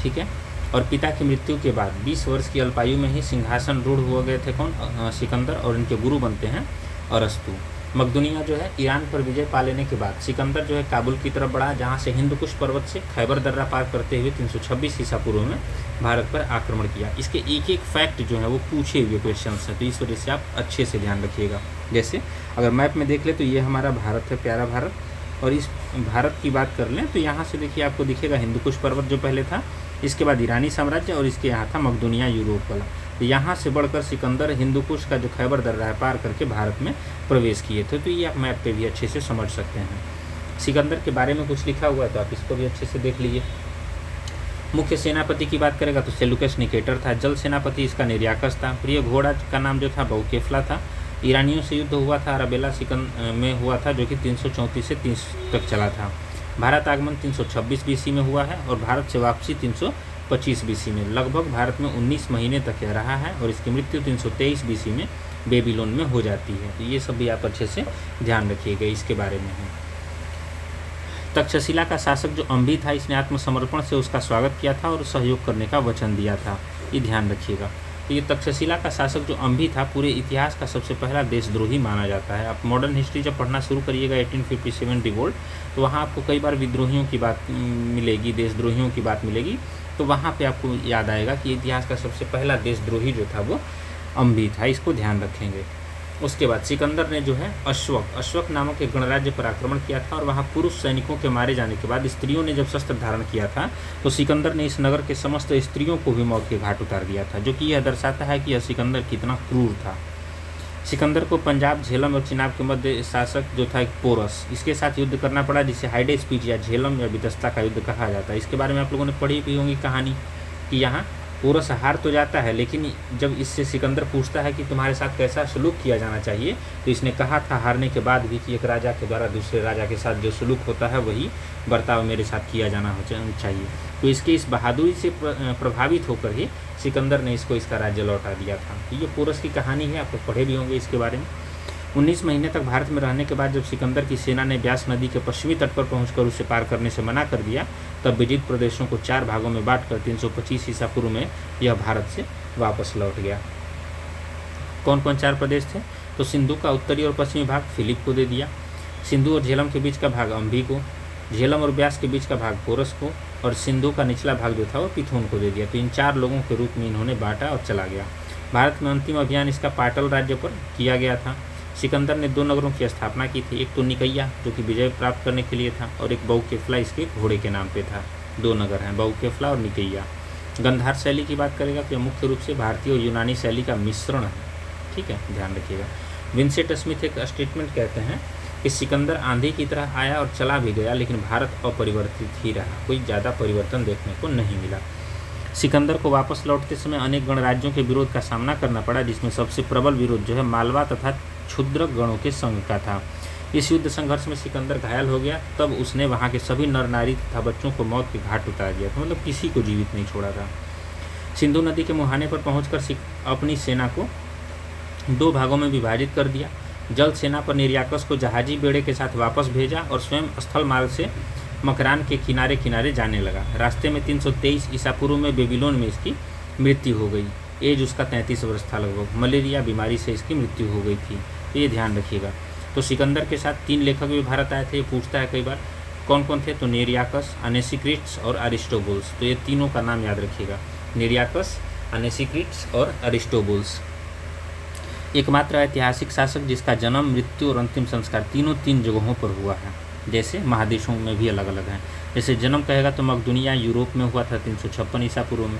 ठीक है। और पिता की मृत्यु के बाद 20 वर्ष की अल्पायु में ही सिंहासन रूढ़ हो गए थे कौन, सिकंदर, और इनके गुरु बनते हैं अरस्तु। मकदूनिया जो है ईरान पर विजय पा लेने के बाद सिकंदर जो है काबुल की तरफ बढ़ा, जहाँ से हिंदकुश पर्वत से खैबर दर्रा पार करते हुए 326 ईसा पूर्व में भारत पर आक्रमण किया। इसके एक एक फैक्ट जो है वो पूछे हुए क्वेश्चंस हैं, तो इस वजह से आप अच्छे से ध्यान रखिएगा। जैसे अगर मैप में देख ले तो ये हमारा भारत है, प्यारा भारत, और इस भारत की बात कर लें तो यहाँ से देखिए आपको दिखेगा हिंदकुश पर्वत जो पहले था, इसके बाद ईरानी साम्राज्य, और इसके यहाँ था मकदूनिया यूरोप वाला। तो यहाँ से बढ़कर सिकंदर हिंदुकुश का जो खैबर दर्रा है पार करके भारत में प्रवेश किए थे। तो ये आप मैप पे भी अच्छे से समझ सकते हैं। सिकंदर के बारे में कुछ लिखा हुआ है तो आप इसको भी अच्छे से देख लीजिए। मुख्य सेनापति की बात करेगा तो सेलुकस निकेटर था। जल सेनापति इसका निर्याकस था। प्रिय घोड़ा का नाम जो था बहुकेफला था। ईरानियों से युद्ध हुआ था, अरबेला सिकंद में हुआ था, जो कि 334 से 30 तक चला था। भारत आगमन 326 बीसी में हुआ है और भारत से वापसी 325 बीसी में। लगभग भारत में 19 महीने तक यह रहा है और इसकी मृत्यु 323 बीसी में बेबीलोन में हो जाती है। तो ये सब भी आप अच्छे से ध्यान रखिएगा, इसके बारे में है। तक्षशिला का शासक जो अंभी था, इसने आत्मसमर्पण से उसका स्वागत किया था और सहयोग करने का वचन दिया था, ये ध्यान रखिएगा। तो ये तक्षशिला का शासक जो अंभी था पूरे इतिहास का सबसे पहला देशद्रोही माना जाता है। आप मॉडर्न हिस्ट्री जब पढ़ना शुरू करिएगा 1857 रिवोल्ट, तो वहाँ आपको कई बार विद्रोहियों की बात मिलेगी, देशद्रोहियों की बात मिलेगी, तो वहाँ पे आपको याद आएगा कि इतिहास का सबसे पहला देशद्रोही जो था वो अंभी था, इसको ध्यान रखेंगे। उसके बाद सिकंदर ने जो है अश्वक नामक एक गणराज्य पर आक्रमण किया था और वहाँ पुरुष सैनिकों के मारे जाने के बाद स्त्रियों ने जब शस्त्र धारण किया था तो सिकंदर ने इस नगर के समस्त स्त्रियों को भी मौत के घाट उतार दिया था, जो कि यह दर्शाता है कि यह सिकंदर कितना क्रूर था। सिकंदर को पंजाब, झेलम और चिनाब के मध्य शासक जो था एक पोरस, इसके साथ युद्ध करना पड़ा, जिसे हाइडेस्पीड या झेलम या विदस्ता का युद्ध कहा जाता है। इसके बारे में आप लोगों ने पढ़ी भी होंगी कहानी कि यहाँ पोरस हार तो जाता है, लेकिन जब इससे सिकंदर पूछता है कि तुम्हारे साथ कैसा सलूक किया जाना चाहिए, तो इसने कहा था हारने के बाद भी कि एक राजा के द्वारा दूसरे राजा के साथ जो सलूक होता है वही बर्ताव मेरे साथ किया जाना चाहिए। तो इसके इस बहादुरी से प्रभावित होकर ही सिकंदर ने इसको इसका राज्य लौटा दिया था। तो ये पोरस की कहानी है, आप लोग पढ़े भी होंगे इसके बारे में। 19 महीने तक भारत में रहने के बाद जब सिकंदर की सेना ने ब्यास नदी के पश्चिमी तट पर पहुंचकर उसे पार करने से मना कर दिया, तब विजित प्रदेशों को 4 भागों में बांटकर 325 ईसा पूर्व में यह भारत से वापस लौट गया। कौन कौन 4 प्रदेश थे? तो सिंधु का उत्तरी और पश्चिमी भाग फिलिप को दे दिया, सिंधु और झेलम के बीच का भाग अंभी को, झेलम और ब्यास के बीच का भाग पोरस को, और सिंधु का निचला भाग जो था वो पिथोन को दे दिया। तो इन 4 लोगों के रूप में इन्होंने बांटा और चला गया। भारत में अंतिम अभियान इसका पाटल राज्य पर किया गया था। सिकंदर ने 2 नगरों की स्थापना की थी, एक तो निकैया जो कि विजय प्राप्त करने के लिए था, और एक बहुकेफला इसके घोड़े के नाम पे था। 2 नगर हैं, बहुकेफला और निकैया। गंधार शैली की बात करेगा तो यह मुख्य रूप से भारतीय और यूनानी शैली का मिश्रण है, ठीक है, ध्यान रखिएगा। विंसेंट स्मिथ एक स्टेटमेंट कहते हैं कि सिकंदर आंधी की तरह आया और चला भी गया, लेकिन भारत अपरिवर्तित ही रहा, कोई ज़्यादा परिवर्तन देखने को नहीं मिला। सिकंदर को वापस लौटते समय अनेक गणराज्यों के विरोध का सामना करना पड़ा, जिसमें सबसे प्रबल विरोध जो है मालवा तथा क्षुद्र गणों के संघ का था। इस युद्ध संघर्ष में सिकंदर घायल हो गया, तब उसने वहां के सभी नर नारी तथा बच्चों को मौत के घाट उतार दिया था, मतलब किसी को जीवित नहीं छोड़ा था। सिंधु नदी के मुहाने पर पहुंचकर अपनी सेना को 2 भागों में विभाजित कर दिया। जल सेना पर निर्याकस को जहाजी बेड़े के साथ वापस भेजा और स्वयं स्थल मार्ग से मकरान के किनारे किनारे जाने लगा। रास्ते में 323 ईसा पूर्व में बेबीलोन में इसकी मृत्यु हो गई। एज उसका 33 वर्ष था लगभग। मलेरिया बीमारी से इसकी मृत्यु हो गई थी, तो ये ध्यान रखिएगा। तो सिकंदर के साथ 3 लेखक भी भारत आए थे, ये पूछता है कई बार। कौन कौन थे? तो नेरियाकस, अनेसिक्रिट्स और अरिस्टोबुल्स। तो ये तीनों का नाम याद रखिएगा, नेरियाकस, अनेसिक्रिट्स और अरिस्टोबुल्स। एकमात्र ऐतिहासिक शासक जिसका जन्म, मृत्यु और अंतिम संस्कार तीनों 3 जगहों पर हुआ है। जैसे महादेशों में भी अलग अलग हैं। जैसे जन्म कहेगा तो मकदूनिया यूरोप में हुआ था 356 ईसा पूर्व में,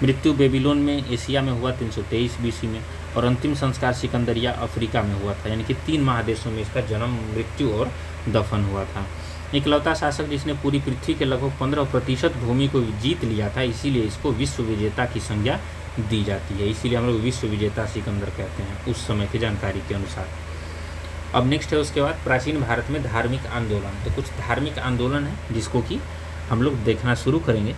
मृत्यु बेबीलोन में एशिया में हुआ 323 बीसी में, और अंतिम संस्कार सिकंदरिया अफ्रीका में हुआ था। यानी कि 3 महादेशों में इसका जन्म, मृत्यु और दफन हुआ था। इकलौता शासक जिसने पूरी पृथ्वी के लगभग 15% भूमि को जीत लिया था, इसीलिए इसको विश्व विजेता की संज्ञा दी जाती है। इसीलिए हम लोग विश्व विजेता सिकंदर कहते हैं उस समय की जानकारी के अनुसार। अब नेक्स्ट है उसके बाद प्राचीन भारत में धार्मिक आंदोलन। तो कुछ धार्मिक आंदोलन है जिसको कि हम लोग देखना शुरू करेंगे।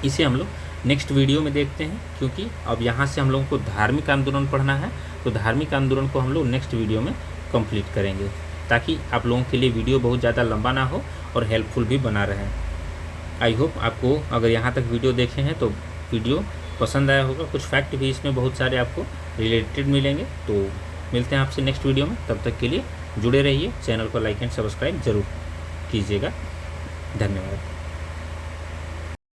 इसे हम लोग नेक्स्ट वीडियो में देखते हैं, क्योंकि अब यहाँ से हम लोगों को धार्मिक आंदोलन पढ़ना है, तो धार्मिक आंदोलन को हम लोग नेक्स्ट वीडियो में कंप्लीट करेंगे, ताकि आप लोगों के लिए वीडियो बहुत ज़्यादा लंबा ना हो और हेल्पफुल भी बना रहे। आई होप आपको अगर यहाँ तक वीडियो देखे हैं तो वीडियो पसंद आया होगा। कुछ फैक्ट भी इसमें बहुत सारे आपको रिलेटेड मिलेंगे। तो मिलते हैं आपसे नेक्स्ट वीडियो में, तब तक के लिए जुड़े रहिए। चैनल को लाइक एंड सब्सक्राइब जरूर कीजिएगा। धन्यवाद।